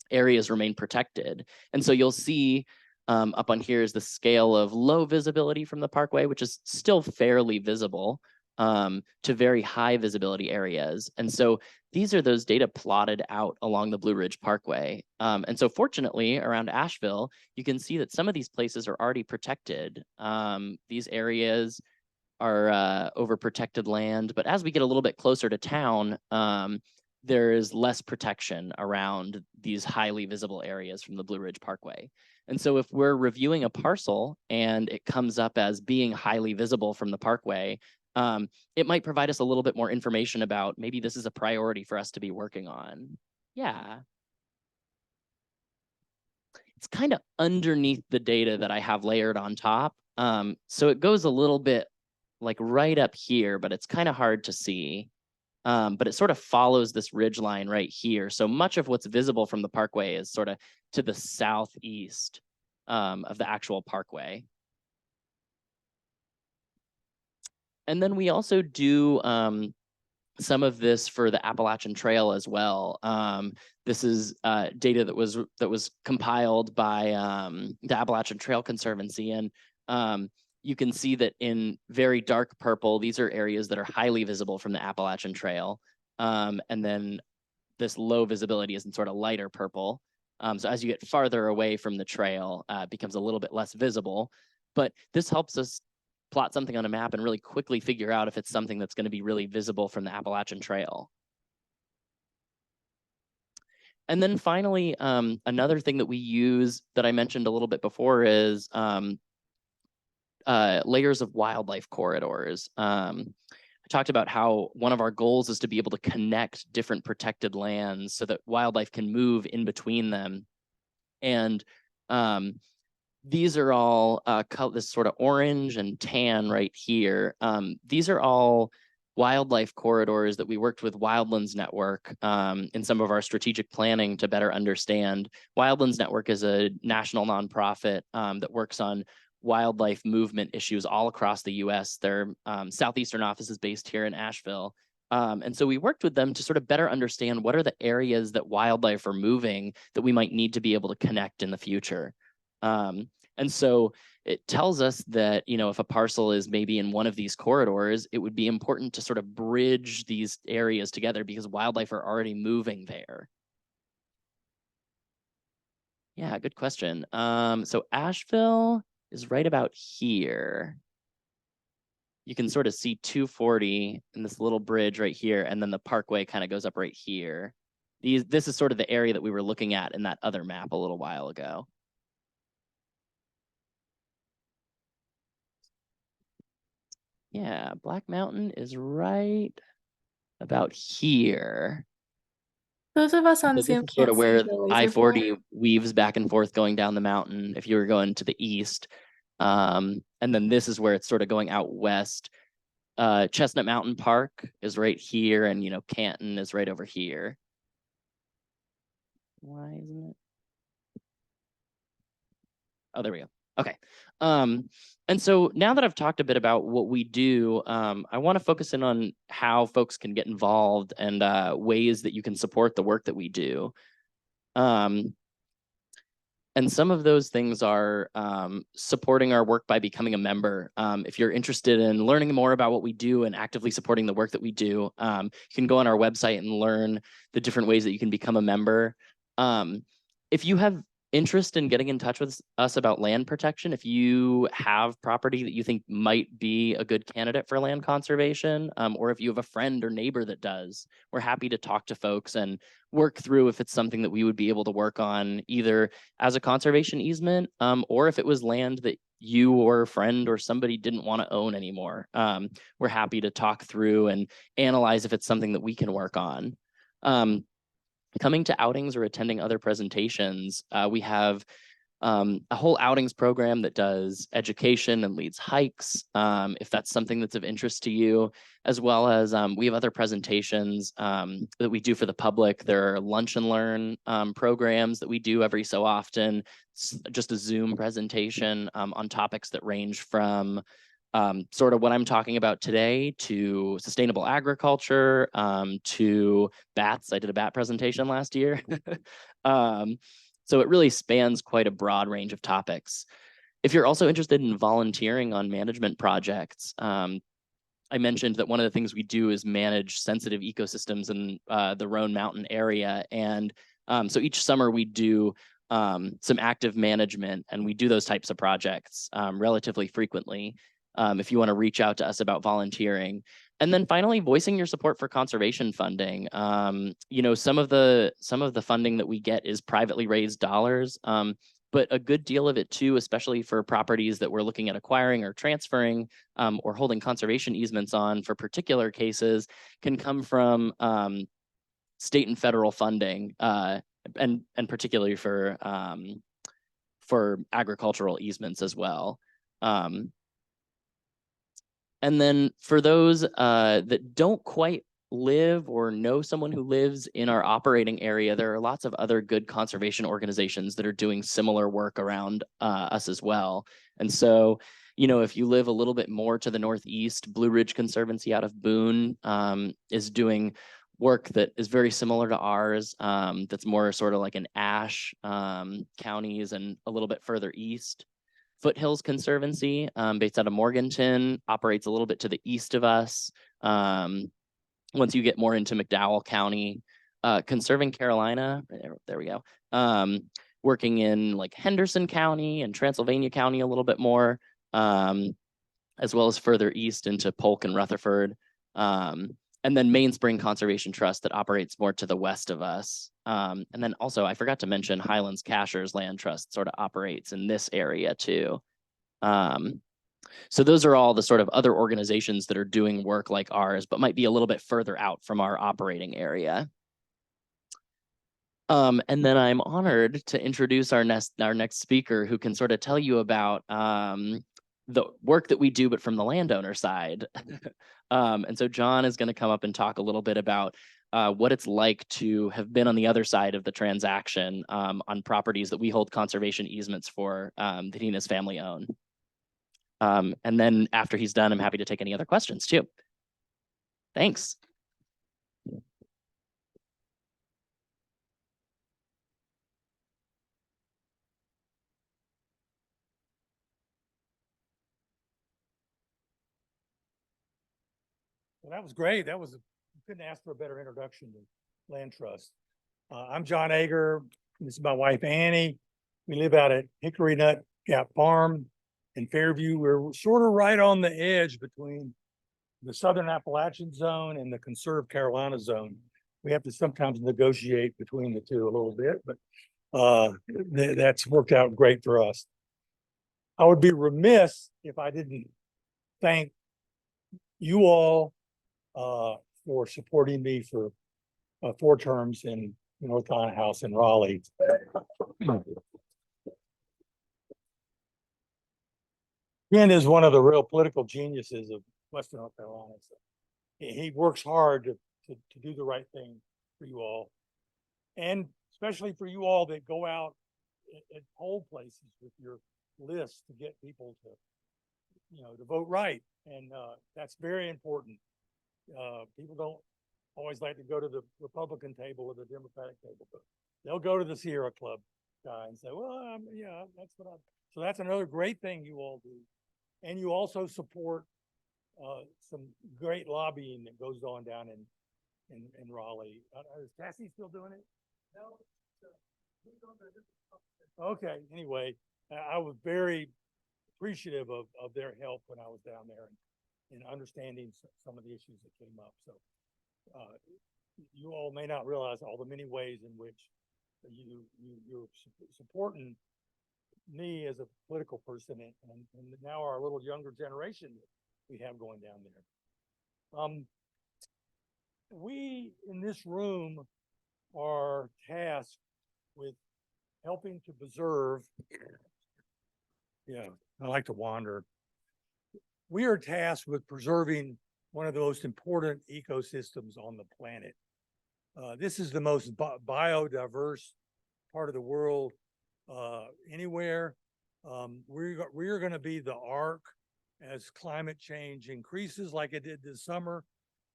areas remain protected. And so you'll see up on here is the scale of low visibility from the parkway, which is still fairly visible, to very high visibility areas. And so these are those data plotted out along the Blue Ridge Parkway. And so fortunately, around Asheville, you can see that some of these places are already protected. These areas are over protected land, but as we get a little bit closer to town, there is less protection around these highly visible areas from the Blue Ridge Parkway. And so if we're reviewing a parcel and it comes up as being highly visible from the parkway, it might provide us a little bit more information about maybe this is a priority for us to be working on. Yeah. It's kind of underneath the data that I have layered on top. So it goes a little bit like right up here, but it's kind of hard to see. But it sort of follows this ridge line right here. So much of what's visible from the parkway is sort of to the southeast of the actual parkway. And then we also do some of this for the Appalachian Trail as well. This is data that was compiled by the Appalachian Trail Conservancy, and you can see that in very dark purple, these are areas that are highly visible from the Appalachian Trail. And then this low visibility is in sort of lighter purple. So as you get farther away from the trail, it becomes a little bit less visible. But this helps us plot something on a map and really quickly figure out if it's something that's going to be really visible from the Appalachian Trail. And then finally, another thing that we use that I mentioned a little bit before is layers of wildlife corridors. I talked about how one of our goals is to be able to connect different protected lands so that wildlife can move in between them. And these are all this sort of orange and tan right here. These are all wildlife corridors that we worked with Wildlands Network in some of our strategic planning to better understand. Wildlands Network is a national nonprofit that works on wildlife movement issues all across the US. Their Southeastern office is based here in Asheville. And so we worked with them to sort of better understand what are the areas that wildlife are moving that we might need to be able to connect in the future. And so it tells us that, if a parcel is maybe in one of these corridors, it would be important to sort of bridge these areas together because wildlife are already moving there. Yeah, good question. So Asheville is right about here. You can sort of see 240 and this little bridge right here, and then the parkway kind of goes up right here. This is sort of the area that we were looking at in that other map a little while ago. Yeah, Black Mountain is right about here. Those of us on So this Zoom is sort can't of see where your laser I-40 weaves back and forth going down the mountain if you were going to the east. And then this is where it's sort of going out west. Chestnut Mountain Park is right here, and Canton is right over here. Why isn't it? Oh, there we go. Okay. And so now that I've talked a bit about what we do, I want to focus in on how folks can get involved and ways that you can support the work that we do. And some of those things are supporting our work by becoming a member. If you're interested in learning more about what we do and actively supporting the work that we do, you can go on our website and learn the different ways that you can become a member. If you have interest in getting in touch with us about land protection, if you have property that you think might be a good candidate for land conservation, or if you have a friend or neighbor that does, we're happy to talk to folks and work through if it's something that we would be able to work on either as a conservation easement, or if it was land that you or a friend or somebody didn't want to own anymore. We're happy to talk through and analyze if it's something that we can work on. Coming to outings or attending other presentations, we have a whole outings program that does education and leads hikes, if that's something that's of interest to you, as well as we have other presentations that we do for the public. There are lunch and learn programs that we do every so often. It's just a Zoom presentation on topics that range from sort of what I'm talking about today to sustainable agriculture, to bats. I did a bat presentation last year. So it really spans quite a broad range of topics. If you're also interested in volunteering on management projects, I mentioned that one of the things we do is manage sensitive ecosystems in the Roan Mountain area. And so each summer we do some active management, and we do those types of projects relatively frequently. If you want to reach out to us about volunteering. And then finally, voicing your support for conservation funding. Some of the funding that we get is privately raised dollars, but a good deal of it too, especially for properties that we're looking at acquiring or transferring or holding conservation easements on for particular cases, can come from state and federal funding, and particularly for agricultural easements as well. And then for those that don't quite live or know someone who lives in our operating area, there are lots of other good conservation organizations that are doing similar work around us as well. And so, if you live a little bit more to the northeast, Blue Ridge Conservancy out of Boone is doing work that is very similar to ours, that's more sort of like in Ash counties and a little bit further east. Foothills Conservancy, based out of Morganton, operates a little bit to the east of us. Once you get more into McDowell County, Conserving Carolina, there we go. Working in like Henderson County and Transylvania County a little bit more, as well as further east into Polk and Rutherford. And then Mainspring Conservation Trust that operates more to the west of us. And then also, I forgot to mention Highlands Cashers Land Trust sort of operates in this area too. So those are all the sort of other organizations that are doing work like ours, but might be a little bit further out from our operating area. And then I'm honored to introduce our next speaker, who can sort of tell you about the work that we do, but from the landowner side. And so John is going to come up and talk a little bit about what it's like to have been on the other side of the transaction on properties that we hold conservation easements for that he and his family own. And then after he's done, I'm happy to take any other questions too. Thanks. Well, that was great. Couldn't ask for a better introduction to Land Trust. I'm John Ager. This is my wife, Annie. We live out at Hickory Nut Gap Farm in Fairview. We're sort of right on the edge between the Southern Appalachian Zone and the Conserved Carolina Zone. We have to sometimes negotiate between the two a little bit, but that's worked out great for us. I would be remiss if I didn't thank you all for supporting me for 4 terms in North Carolina House in Raleigh. Ken is one of the real political geniuses of Western North Carolina. So he works hard to do the right thing for you all. And especially for you all that go out at poll places with your list to get people to vote right. And that's very important. People don't always like to go to the Republican table or the Democratic table, but they'll go to the Sierra Club guy and say, well, yeah, that's what I'm. So that's another great thing you all do. And you also support some great lobbying that goes on down in Raleigh. Is Cassie still doing it? No. Okay, anyway, I was very appreciative of their help when I was down there in understanding some of the issues that came up. So you all may not realize all the many ways in which you're supporting me as a political person and now our little younger generation that we have going down there. We in this room are tasked with helping to preserve. Yeah, I like to wander. We are tasked with preserving one of the most important ecosystems on the planet. This is the most biodiverse part of the world anywhere. We're going to be the ark as climate change increases like it did this summer,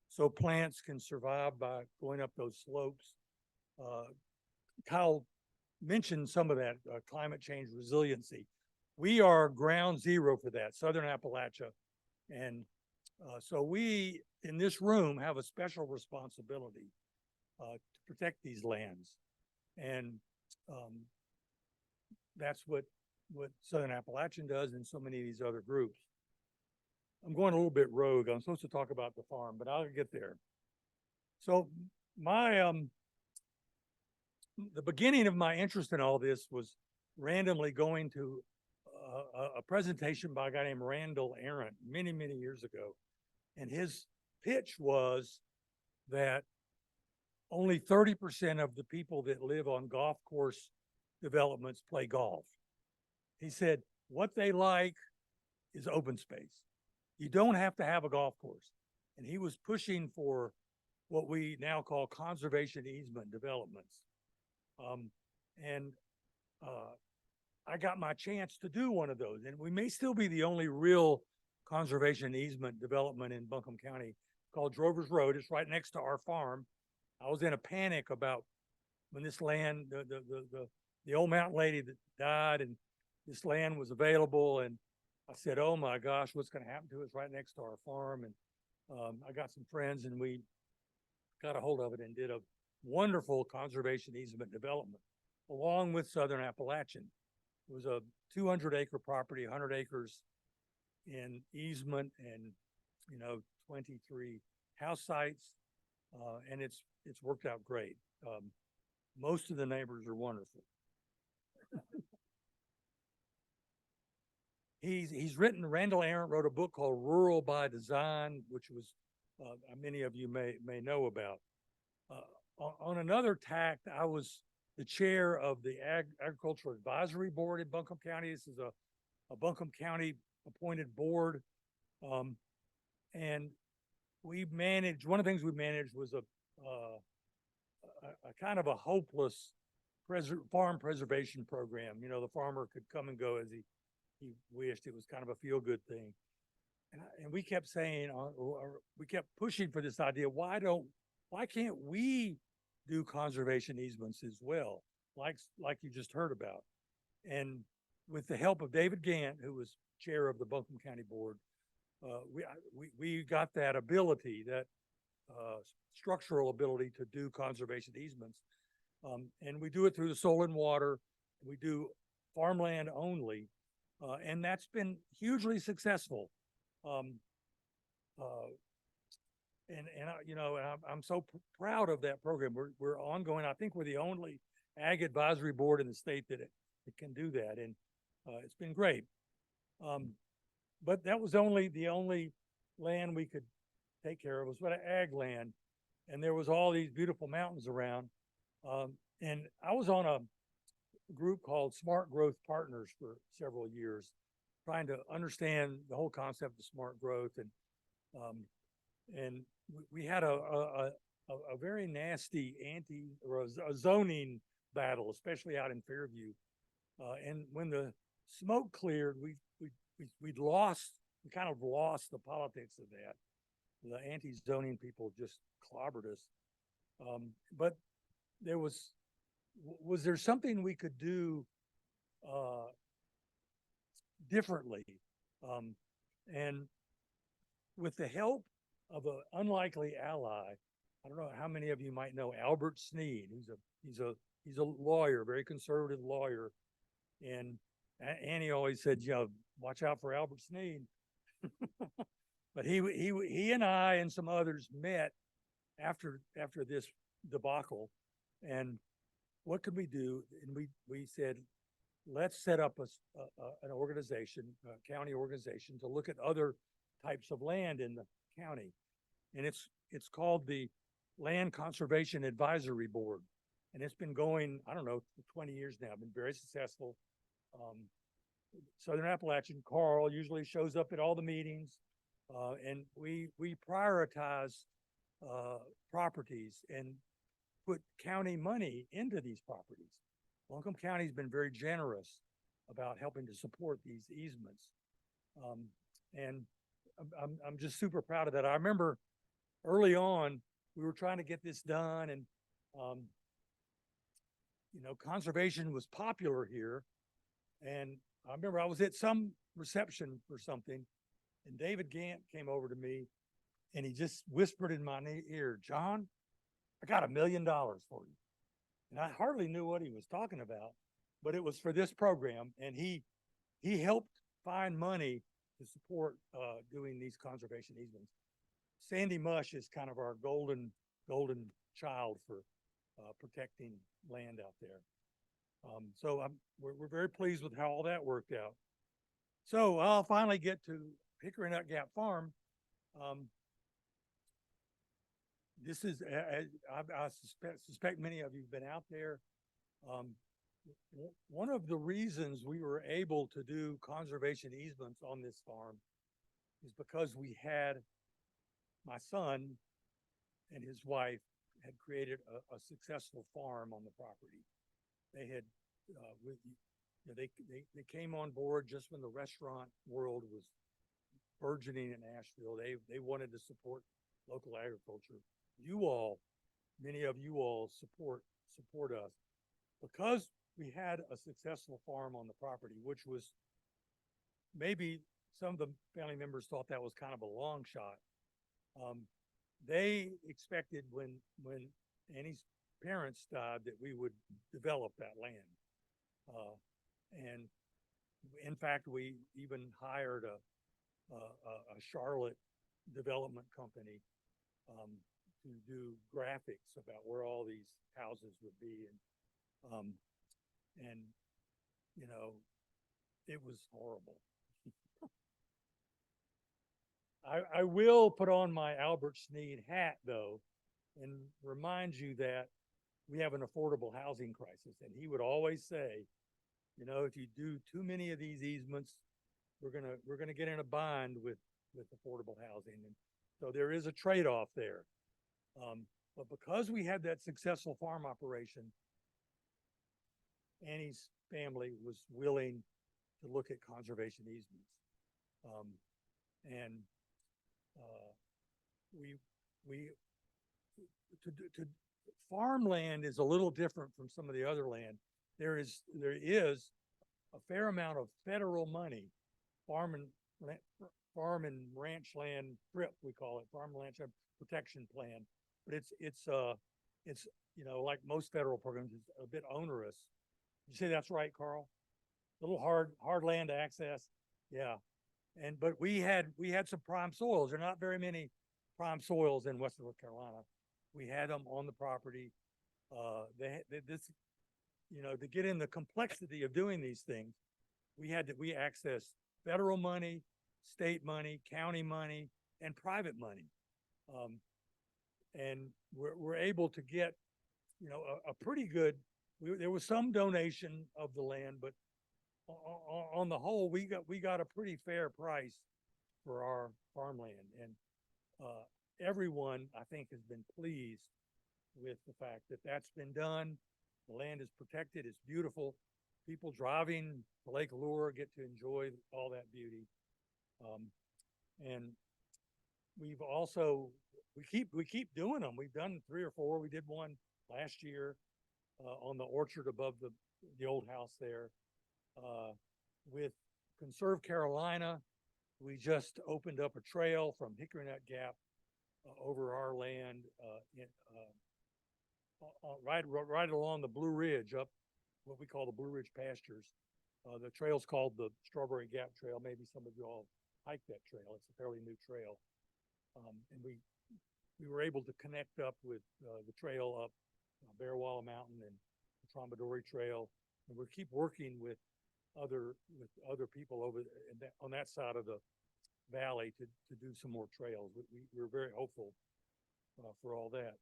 so plants can survive by going up those slopes. Kyle mentioned some of that climate change resiliency. We are ground zero for that, Southern Appalachia. And so we in this room have a special responsibility to protect these lands. And that's what Southern Appalachian does and so many of these other groups. I'm going a little bit rogue. I'm supposed to talk about the farm, but I'll get there. So my the beginning of my interest in all this was randomly going to a presentation by a guy named Randall Arendt many years ago. And his pitch was that only 30% of the people that live on golf course developments play golf. He said, what they like is open space. You don't have to have a golf course. And he was pushing for what we now call conservation easement developments. I got my chance to do one of those, and we may still be the only real conservation easement development in Buncombe County called Drover's Road. It's right next to our farm. I was in a panic about when this land, the old mountain lady that died, and this land was available, and I said, oh my gosh, what's going to happen to us right next to our farm? And I got some friends, and we got a hold of it and did a wonderful conservation easement development along with Southern Appalachian. It was a 200-acre property, 100 acres in easement, and 23 house sites, and it's worked out great. Most of the neighbors are wonderful. Randall Arendt wrote a book called Rural by Design, which was many of you may know about. On another tact, I was the chair of the Agricultural Advisory Board in Buncombe County. This is a Buncombe County appointed board. And one of the things we managed was a kind of a hopeless farm preservation program. The farmer could come and go as he wished. It was kind of a feel-good thing. And we kept saying, we kept pushing for this idea, why can't we do conservation easements as well, like you just heard about? And with the help of David Gant, who was chair of the Buncombe County Board, we got that ability, that structural ability to do conservation easements. And we do it through the soil and water. We do farmland only. And that's been hugely successful. I'm so proud of that program. We're ongoing. I think we're the only ag advisory board in the state that can do that, and it's been great. But that was the only land we could take care of was what ag land. And there was all these beautiful mountains around. And I was on a group called Smart Growth Partners for several years, trying to understand the whole concept of smart growth. And we had a very nasty a zoning battle, especially out in Fairview. And when the smoke cleared, we kind of lost the politics of that. The anti-zoning people just clobbered us. But was there something we could do differently? And with the help of an unlikely ally, I don't know how many of you might know Albert Sneed. He's a lawyer, very conservative lawyer. And Annie always said, watch out for Albert Sneed. But he and I and some others met after this debacle, and what could we do? And we said, let's set up an organization, a county organization, to look at other types of land in the county. And it's called the Land Conservation Advisory Board. And it's been going, I don't know, for 20 years now, been very successful. Southern Appalachian, Carl usually shows up at all the meetings. And we prioritize properties and put county money into these properties. Buncombe County's been very generous about helping to support these easements. And I'm just super proud of that. I remember early on, we were trying to get this done, and conservation was popular here. And I remember I was at some reception or something, and David Gant came over to me and he just whispered in my ear, "John, I got $1 million for you." And I hardly knew what he was talking about, but it was for this program. And he helped find money to support doing these conservation easements. Sandy Mush is kind of our golden child for protecting land out there. So we're very pleased with how all that worked out. So I'll finally get to Hickory Nut Gap Farm. This is, I suspect many of you have been out there. One of the reasons we were able to do conservation easements on this farm is because my son and his wife had created a successful farm on the property. They had, they came on board just when the restaurant world was burgeoning in Asheville. They wanted to support local agriculture. Many of you all support us because we had a successful farm on the property, which was maybe some of the family members thought that was kind of a long shot. They expected when Annie's parents died that we would develop that land. And in fact, we even hired a Charlotte development company to do graphics about where all these houses would be. And it was horrible. I will put on my Albert Sneed hat though, and remind you that we have an affordable housing crisis. And he would always say, if you do too many of these easements, we're gonna get in a bind with affordable housing. And so there is a trade-off there. But because we had that successful farm operation, Annie's family was willing to look at conservation easements. Farmland is a little different from some of the other land. There is a fair amount of federal money, farm and ranch land FRIP, we call it, Farm and Ranch Protection Plan. But it's like most federal programs, it's a bit onerous. You say that's right, Carl? A little hard land to access. Yeah. But we had some prime soils. There are not very many prime soils in Western North Carolina. We had them on the property. To get in the complexity of doing these things, we accessed federal money, state money, county money, and private money. And we're able to get, you know, a pretty good, there was some donation of the land, but on the whole, we got a pretty fair price for our farmland. And everyone, I think, has been pleased with the fact that that's been done. The land is protected. It's beautiful. People driving to Lake Lure get to enjoy all that beauty. And we've also, we keep doing them. We've done 3 or 4. We did one last year on the orchard above the old house there. With Conserve Carolina, we just opened up a trail from Hickory Nut Gap over our land right along the Blue Ridge up what we call the Blue Ridge pastures. The trail's called the Strawberry Gap Trail. Maybe some of you all hike that trail. It's a fairly new trail. And we were able to connect up with the trail up Bearwalla Mountain and the Trombadori Trail. And we'll keep working with other people over on that side of the valley to do some more trails. We're very hopeful for all that.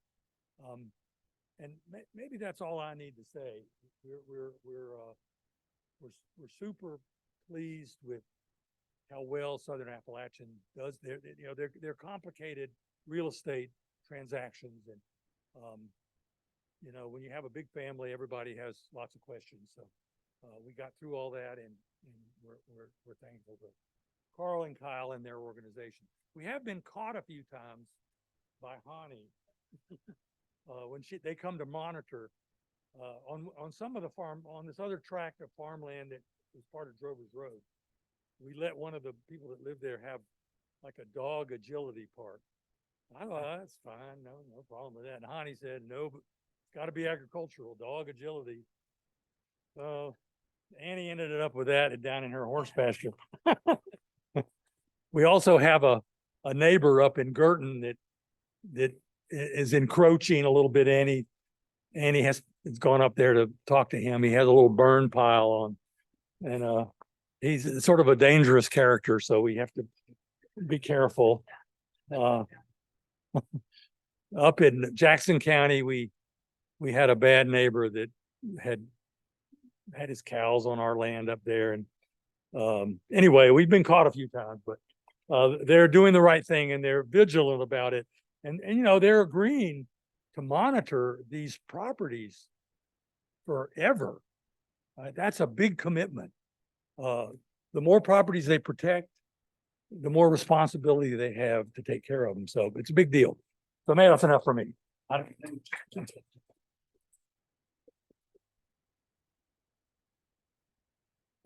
And maybe that's all I need to say. We're super pleased with how well Southern Appalachian does. They're complicated real estate transactions, and you know, when you have a big family, everybody has lots of questions. So we got through all that, and we're thankful to Carl and Kyle and their organization. We have been caught a few times by Hani when they come to monitor on some of the on this other tract of farmland that is part of Drover's Road. We let one of the people that live there have like a dog agility park. I thought, that's fine, no problem with that. And Hani said, no, but it's got to be agricultural, dog agility. So Annie ended up with that down in her horse pasture. We also have a neighbor up in Girton that is encroaching a little bit. Annie has gone up there to talk to him. He has a little burn pile on, and he's sort of a dangerous character, so we have to be careful. Up in Jackson County, we had a bad neighbor that had his cows on our land up there. And anyway, we've been caught a few times, but they're doing the right thing and they're vigilant about it. And you know, they're agreeing to monitor these properties forever. That's a big commitment. The more properties they protect, the more responsibility they have to take care of them. So it's a big deal. So maybe that's enough for me.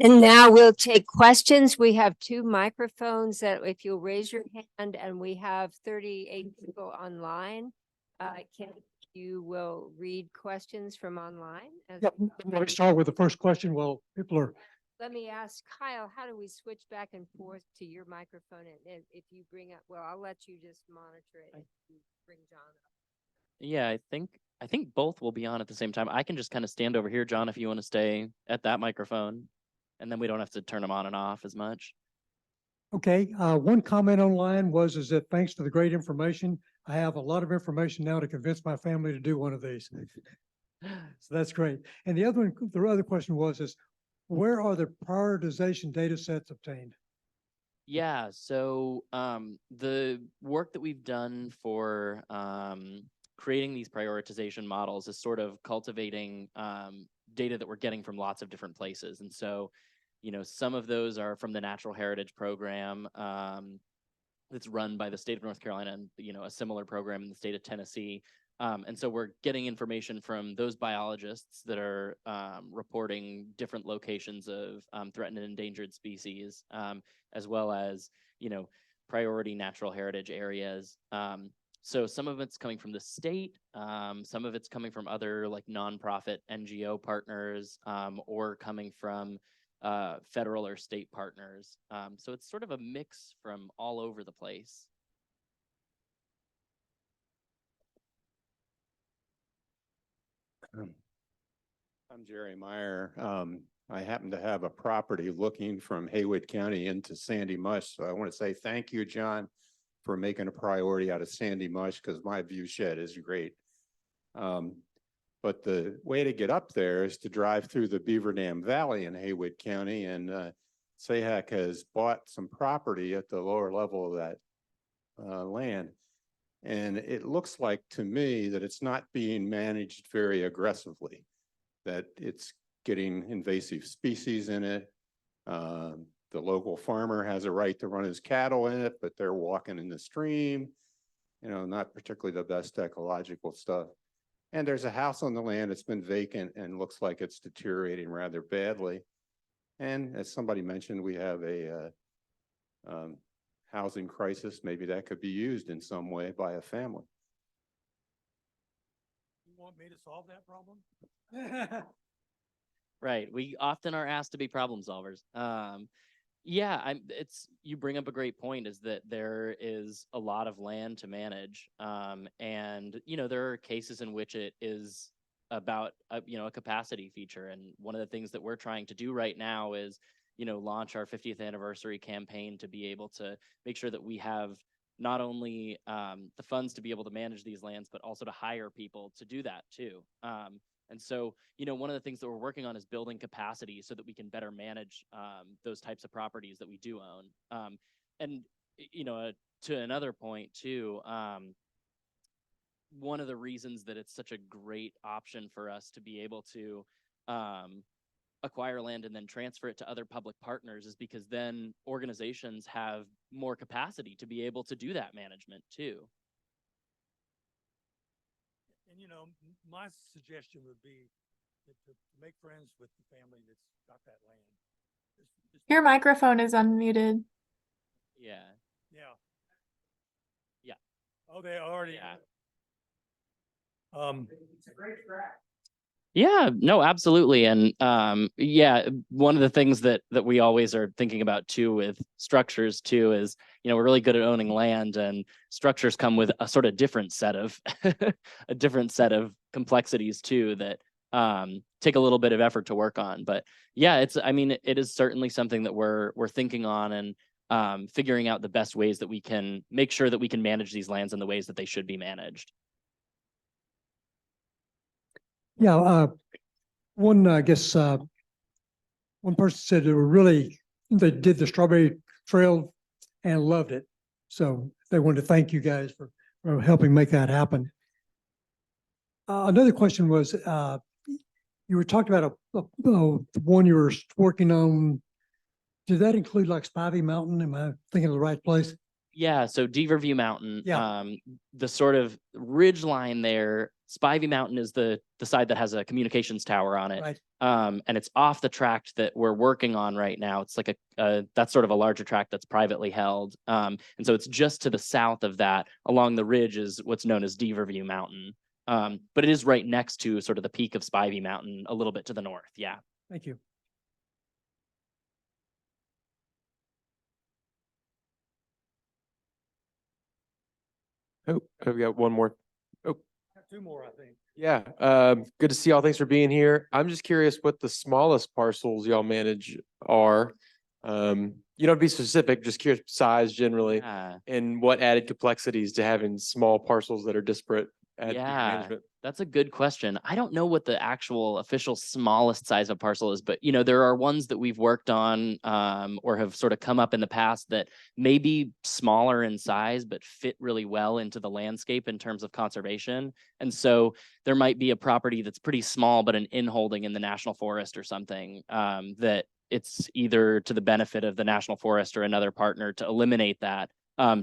And now we'll take questions. We have 2 microphones that if you'll raise your hand, and we have 38 people online. You will read questions from online. Yep. Let me start with the first question. Well, people are. Let me ask Kyle, how do we switch back and forth to your microphone? And if you bring up, well, I'll let you just monitor it if you bring John up. Yeah, I think both will be on at the same time. I can just kind of stand over here, John, if you want to stay at that microphone, and then we don't have to turn them on and off as much. Okay, one comment online is that thanks to the great information, I have a lot of information now to convince my family to do one of these. So that's great. And the other question is where are the prioritization data sets obtained? Yeah, so the work that we've done for creating these prioritization models is sort of cultivating data that we're getting from lots of different places. And so, you know, some of those are from the Natural Heritage Program that's run by the state of North Carolina, and, you know, a similar program in the state of Tennessee. And so we're getting information from those biologists that are reporting different locations of threatened and endangered species, as well as, you know, priority natural heritage areas. So some of it's coming from the state, some of it's coming from other like nonprofit NGO partners, or coming from federal or state partners. So it's sort of a mix from all over the place. I'm Jerry Meyer. I happen to have a property looking from Haywood County into Sandy Mush. So I want to say thank you, John, for making a priority out of Sandy Mush, because my view shed is great. But the way to get up there is to drive through the Beaver Dam Valley in Haywood County, and SAHAC has bought some property at the lower level of that land. And it looks like to me that it's not being managed very aggressively, that it's getting invasive species in it. The local farmer has a right to run his cattle in it, but they're walking in the stream, you know, not particularly the best ecological stuff. And there's a house on the land that's been vacant and looks like it's deteriorating rather badly. And as somebody mentioned, we have a housing crisis. Maybe that could be used in some way by a family. You want me to solve that problem? Right. We often are asked to be problem solvers. Yeah, you bring up a great point, is that there is a lot of land to manage. And, you know, there are cases in which it is about, a capacity feature. And one of the things that we're trying to do right now is, launch our 50th anniversary campaign to be able to make sure that we have not only the funds to be able to manage these lands, but also to hire people to do that too. And so, one of the things that we're working on is building capacity so that we can better manage those types of properties that we do own. And, to another point too, one of the reasons that it's such a great option for us to be able to acquire land and then transfer it to other public partners is because then organizations have more capacity to be able to do that management too. And my suggestion would be to make friends with the family that's got that land. Your microphone is unmuted. Yeah. Yeah. Yeah. Oh, they already. Yeah. It's a great track. Yeah, no, absolutely. And yeah, one of the things that we always are thinking about too with structures too is, we're really good at owning land, and structures come with a sort of different set of a different set of complexities too that take a little bit of effort to work on. But yeah, it is certainly something that we're thinking on, and figuring out the best ways that we can make sure that we can manage these lands in the ways that they should be managed. Yeah, one person said they did the strawberry trail and loved it. So they wanted to thank you guys for helping make that happen. Another question was, you were talking about the one you were working on. Did that include like Spivey Mountain? Am I thinking of the right place? Yeah, so Deaverview Mountain, Yeah. the sort of ridge line there, Spivey Mountain is the side that has a communications tower on it. Right. And it's off the tract that we're working on right now. It's like that's sort of a larger tract that's privately held. And so it's just to the south of that, along the ridge, is what's known as Deaverview Mountain. But it is right next to sort of the peak of Spivey Mountain, a little bit to the north. Yeah. Thank you. Oh, we got one more. Two more, I think. Yeah, good to see y'all. Thanks for being here. I'm just curious what the smallest parcels y'all manage are. You don't be specific, just curious size generally, Yeah. and what added complexities to having small parcels that are disparate add to your Yeah, management. that's a good question. I don't know what the actual official smallest size of parcel is, but there are ones that we've worked on or have sort of come up in the past that may be smaller in size, but fit really well into the landscape in terms of conservation. And so there might be a property that's pretty small, but an inholding in the national forest or something that it's either to the benefit of the national forest or another partner to eliminate that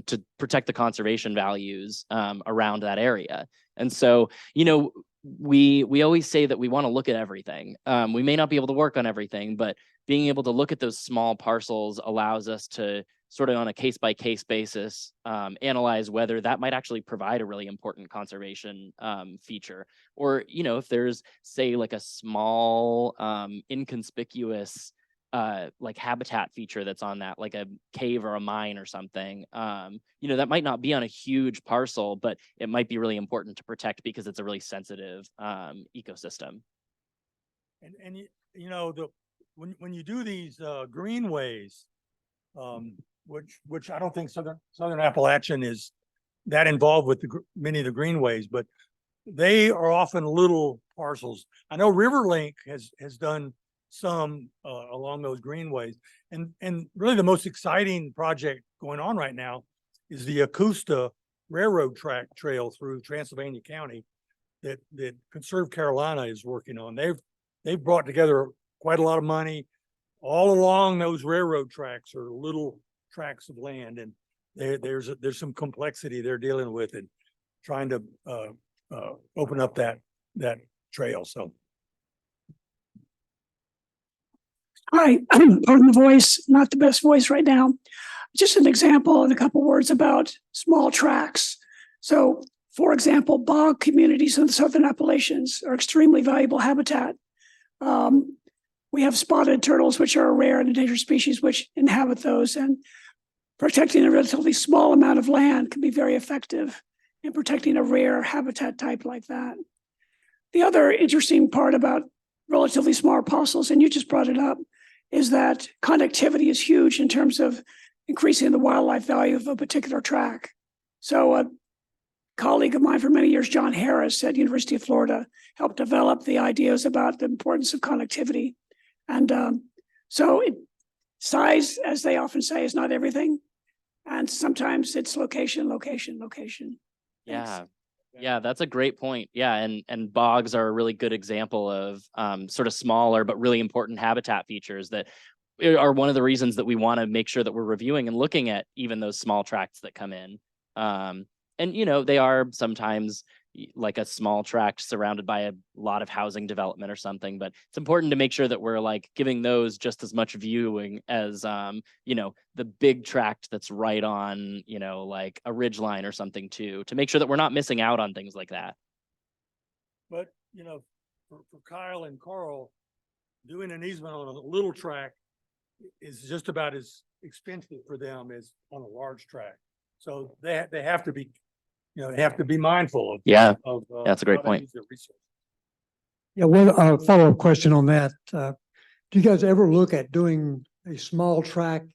to protect the conservation values around that area. And so, we always say that we want to look at everything. We may not be able to work on everything, but being able to look at those small parcels allows us to sort of on a case by case basis, analyze whether that might actually provide a really important conservation feature. Or, if there's, say, like a small inconspicuous like habitat feature that's on that, like a cave or a mine or something, that might not be on a huge parcel, but it might be really important to protect because it's a really sensitive ecosystem. And when you do these greenways, which I don't think Southern Appalachian is that involved with many of the greenways, but they are often little parcels. I know Riverlink has done some along those greenways, and really the most exciting project going on right now is the Acosta Railroad Track Trail through Transylvania County that Conserve Carolina is working on. They've brought together quite a lot of money. All along those railroad tracks are little tracts of land, and there's some complexity they're dealing with and trying to open up that trail. So. Hi, pardon the voice, not the best voice right now. Just an example and a couple words about small tracks. So, for example, bog communities in the Southern Appalachians are extremely valuable habitat. We have spotted turtles, which are a rare and endangered species, which inhabit those, and protecting a relatively small amount of land can be very effective in protecting a rare habitat type like that. The other interesting part about relatively small parcels, and you just brought it up, is that connectivity is huge in terms of increasing the wildlife value of a particular track. So a colleague of mine for many years, John Harris at University of Florida, helped develop the ideas about the importance of connectivity. And size, as they often say, is not everything. And sometimes it's location. Yeah. Yeah, that's a great point. Yeah, and bogs are a really good example of sort of smaller but really important habitat features that are one of the reasons that we want to make sure that we're reviewing and looking at even those small tracts that come in. And they are sometimes like a small tract surrounded by a lot of housing development or something, but it's important to make sure that we're like giving those just as much viewing as the big tract that's right on like a ridge line or something too, to make sure that we're not missing out on things like that. But for Kyle and Carl, doing an easement on a little tract is just about as expensive for them as on a large tract. So they have to be they have to be mindful of. Yeah, of that's a great how they point. use their resources. Yeah, one follow-up question on that. Do you guys ever look at doing a small track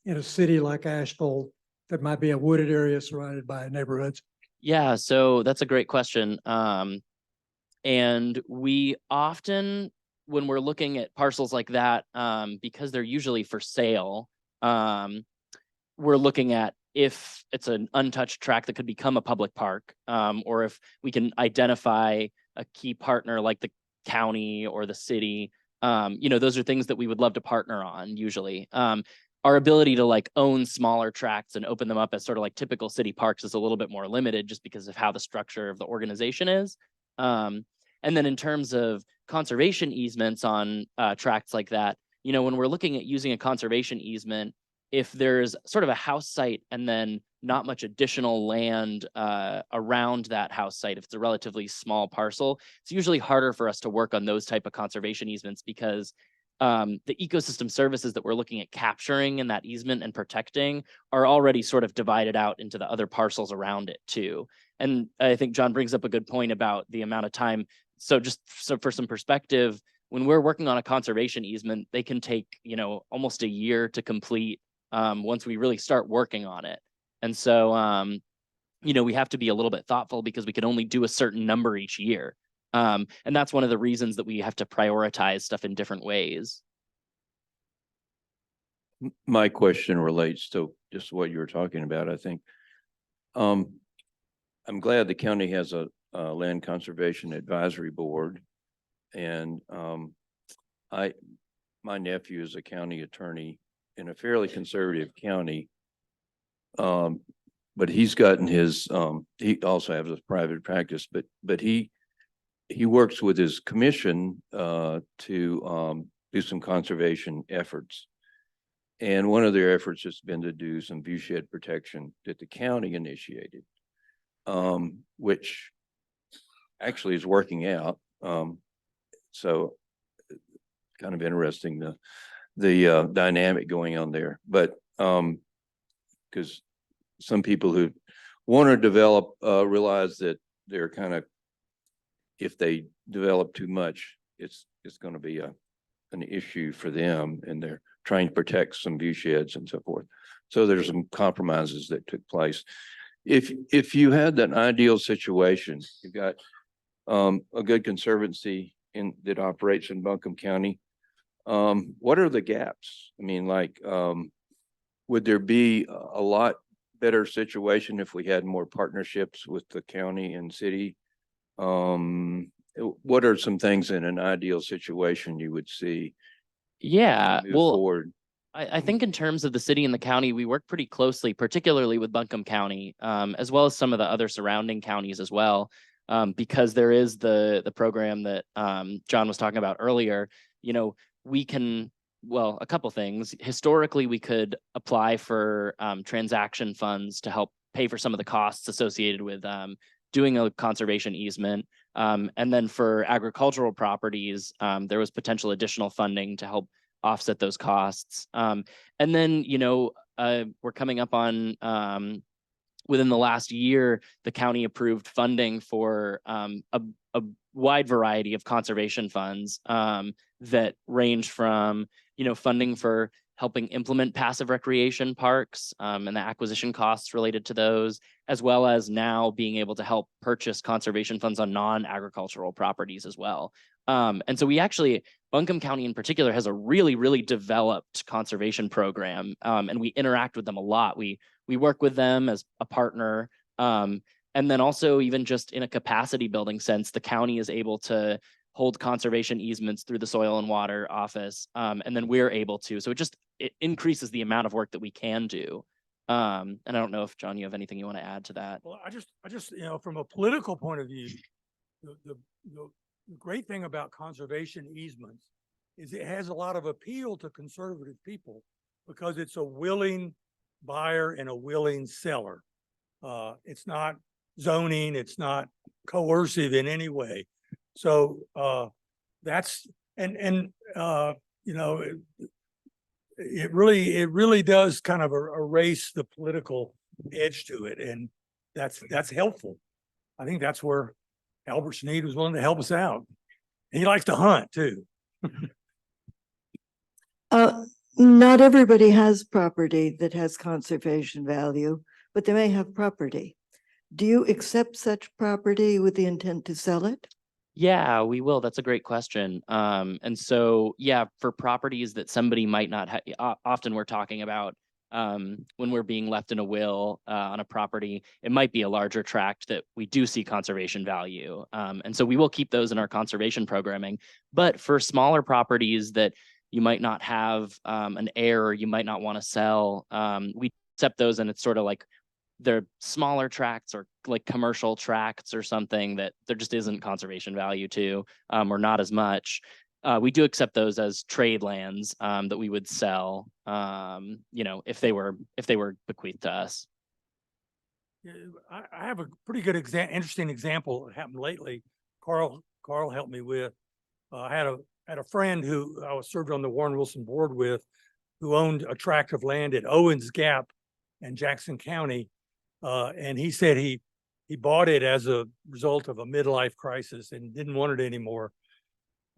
in a city like Asheville that might be a wooded area surrounded by neighborhoods? Yeah, so that's a great question. And we often, when we're looking at parcels like that, because they're usually for sale, we're looking at if it's an untouched tract that could become a public park, or if we can identify a key partner like the county or the city. Those are things that we would love to partner on usually. Our ability to like own smaller tracts and open them up as sort of like typical city parks is a little bit more limited just because of how the structure of the organization is. And then in terms of conservation easements on tracts like that, when we're looking at using a conservation easement, if there's sort of a house site and then not much additional land around that house site, if it's a relatively small parcel, it's usually harder for us to work on those type of conservation easements because the ecosystem services that we're looking at capturing in that easement and protecting are already sort of divided out into the other parcels around it too. And I think John brings up a good point about the amount of time. So for some perspective, when we're working on a conservation easement, they can take, almost a year to complete once we really start working on it. And so, we have to be a little bit thoughtful because we can only do a certain number each year. And that's one of the reasons that we have to prioritize stuff in different ways. My question relates to just what you were talking about, I think. I'm glad the county has a land conservation advisory board. And my nephew is a county attorney in a fairly conservative county. But he's gotten his, he also has a private practice, but he works with his commission to do some conservation efforts. And one of their efforts has been to do some viewshed protection that the county initiated, which actually is working out. So kind of interesting, the dynamic going on there. But because some people who want to develop realize that they're kind of, if they develop too much, it's going to be an issue for them, and they're trying to protect some view sheds and so forth. So there's some compromises that took place. If you had that ideal situation, you've got a good conservancy that operates in Buncombe County. What are the gaps? I mean, like, would there be a lot better situation if we had more partnerships with the county and city? What are some things in an ideal situation you would see? Yeah, move well, forward? I think in terms of the city and the county, we work pretty closely, particularly with Buncombe County, as well as some of the other surrounding counties as well. Because there is the program that John was talking about earlier. You know, we can, well, a couple things. Historically, we could apply for transaction funds to help pay for some of the costs associated with doing a conservation easement. And then for agricultural properties, there was potential additional funding to help offset those costs. And then, you know, we're coming up on within the last year, the county approved funding for a wide variety of conservation funds that range from, you know, funding for helping implement passive recreation parks and the acquisition costs related to those, as well as now being able to help purchase conservation funds on non-agricultural properties as well. And so we actually, Buncombe County in particular has a really, really developed conservation program, and we interact with them a lot. We work with them as a partner. And then also even just in a capacity building sense, the county is able to hold conservation easements through the Soil and Water Office. And then we're able to, so it increases the amount of work that we can do. And I don't know if John, you have anything you want to add to that? Well, I just, you know, from a political point of view, the great thing about conservation easements is it has a lot of appeal to conservative people because it's a willing buyer and a willing seller. It's not zoning, it's not coercive in any way. So that's you know, it really does kind of erase the political edge to it, and that's helpful. I think that's where Albert Sneed was willing to help us out. And he likes to hunt too. Not everybody has property that has conservation value, but they may have property. Do you accept such property with the intent to sell it? Yeah, we will. That's a great question. And so, yeah, for properties that somebody might not have, often we're talking about when we're being left in a will on a property, it might be a larger tract that we do see conservation value. And so we will keep those in our conservation programming. But for smaller properties that you might not have an heir or you might not want to sell, we accept those, and it's sort of like they're smaller tracts or like commercial tracts or something that there just isn't conservation value to, or not as much. We do accept those as trade lands that we would sell, you know, if they were bequeathed to us. Yeah, I have a pretty good interesting example that happened lately. Carl helped me with. I had a friend who I was served on the Warren Wilson board with, who owned a tract of land at Owens Gap in Jackson County. And he said he bought it as a result of a midlife crisis and didn't want it anymore.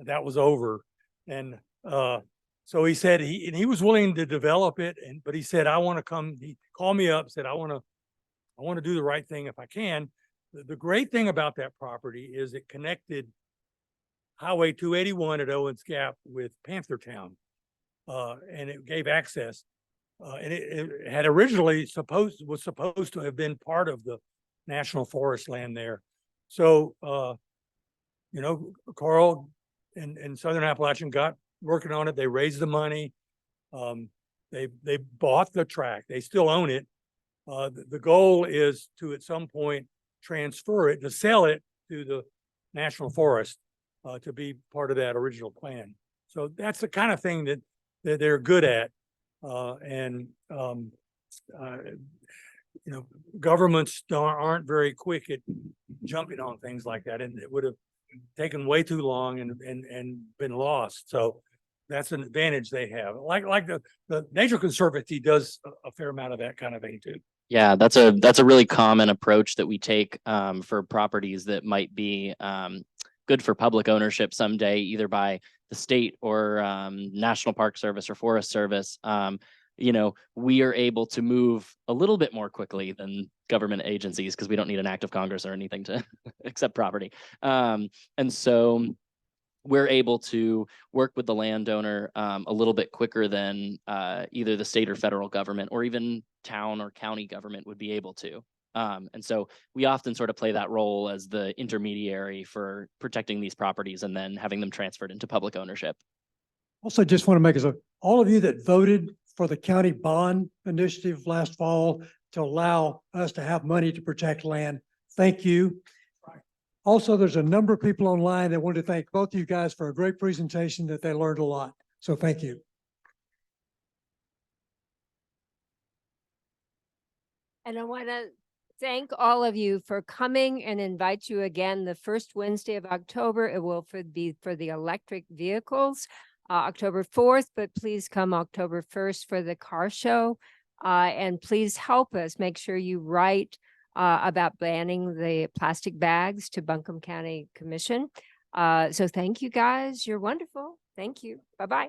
That was over. And so he said he was willing to develop it, but he said, I want to come. He called me up, said, I want to do the right thing if I can. The great thing about that property is it connected Highway 281 at Owens Gap with Panthertown, and it gave access. And it had originally was supposed to have been part of the national forest land there. So, you know, Carl and Southern Appalachian got working on it. They raised the money. They bought the tract. They still own it. The goal is to, at some point, transfer it, to sell it to the national forest to be part of that original plan. So that's the kind of thing that they're good at. You know, governments aren't very quick at jumping on things like that, and it would have taken way too long and been lost. So that's an advantage they have. Like the Nature Conservancy does a fair amount of that kind of thing too. Yeah, that's a really common approach that we take for properties that might be good for public ownership someday, either by the state or National Park Service or Forest Service. we are able to move a little bit more quickly than government agencies because we don't need an act of Congress or anything to accept property. And so we're able to work with the landowner a little bit quicker than either the state or federal government or even town or county government would be able to. And so we often sort of play that role as the intermediary for protecting these properties and then having them transferred into public ownership. Also, just want to make all of you that voted for the county bond initiative last fall to allow us to have money to protect land, thank you. Also, there's a number of people online that want to thank both of you guys for a great presentation that they learned a lot. So thank you. And I want to thank all of you for coming and invite you again the first Wednesday of October. It will be for the electric vehicles, October 4th, but please come October 1st for the car show. And please help us. Make sure you write about banning the plastic bags to Buncombe County Commission. So thank you guys. You're wonderful. Thank you. Bye-bye.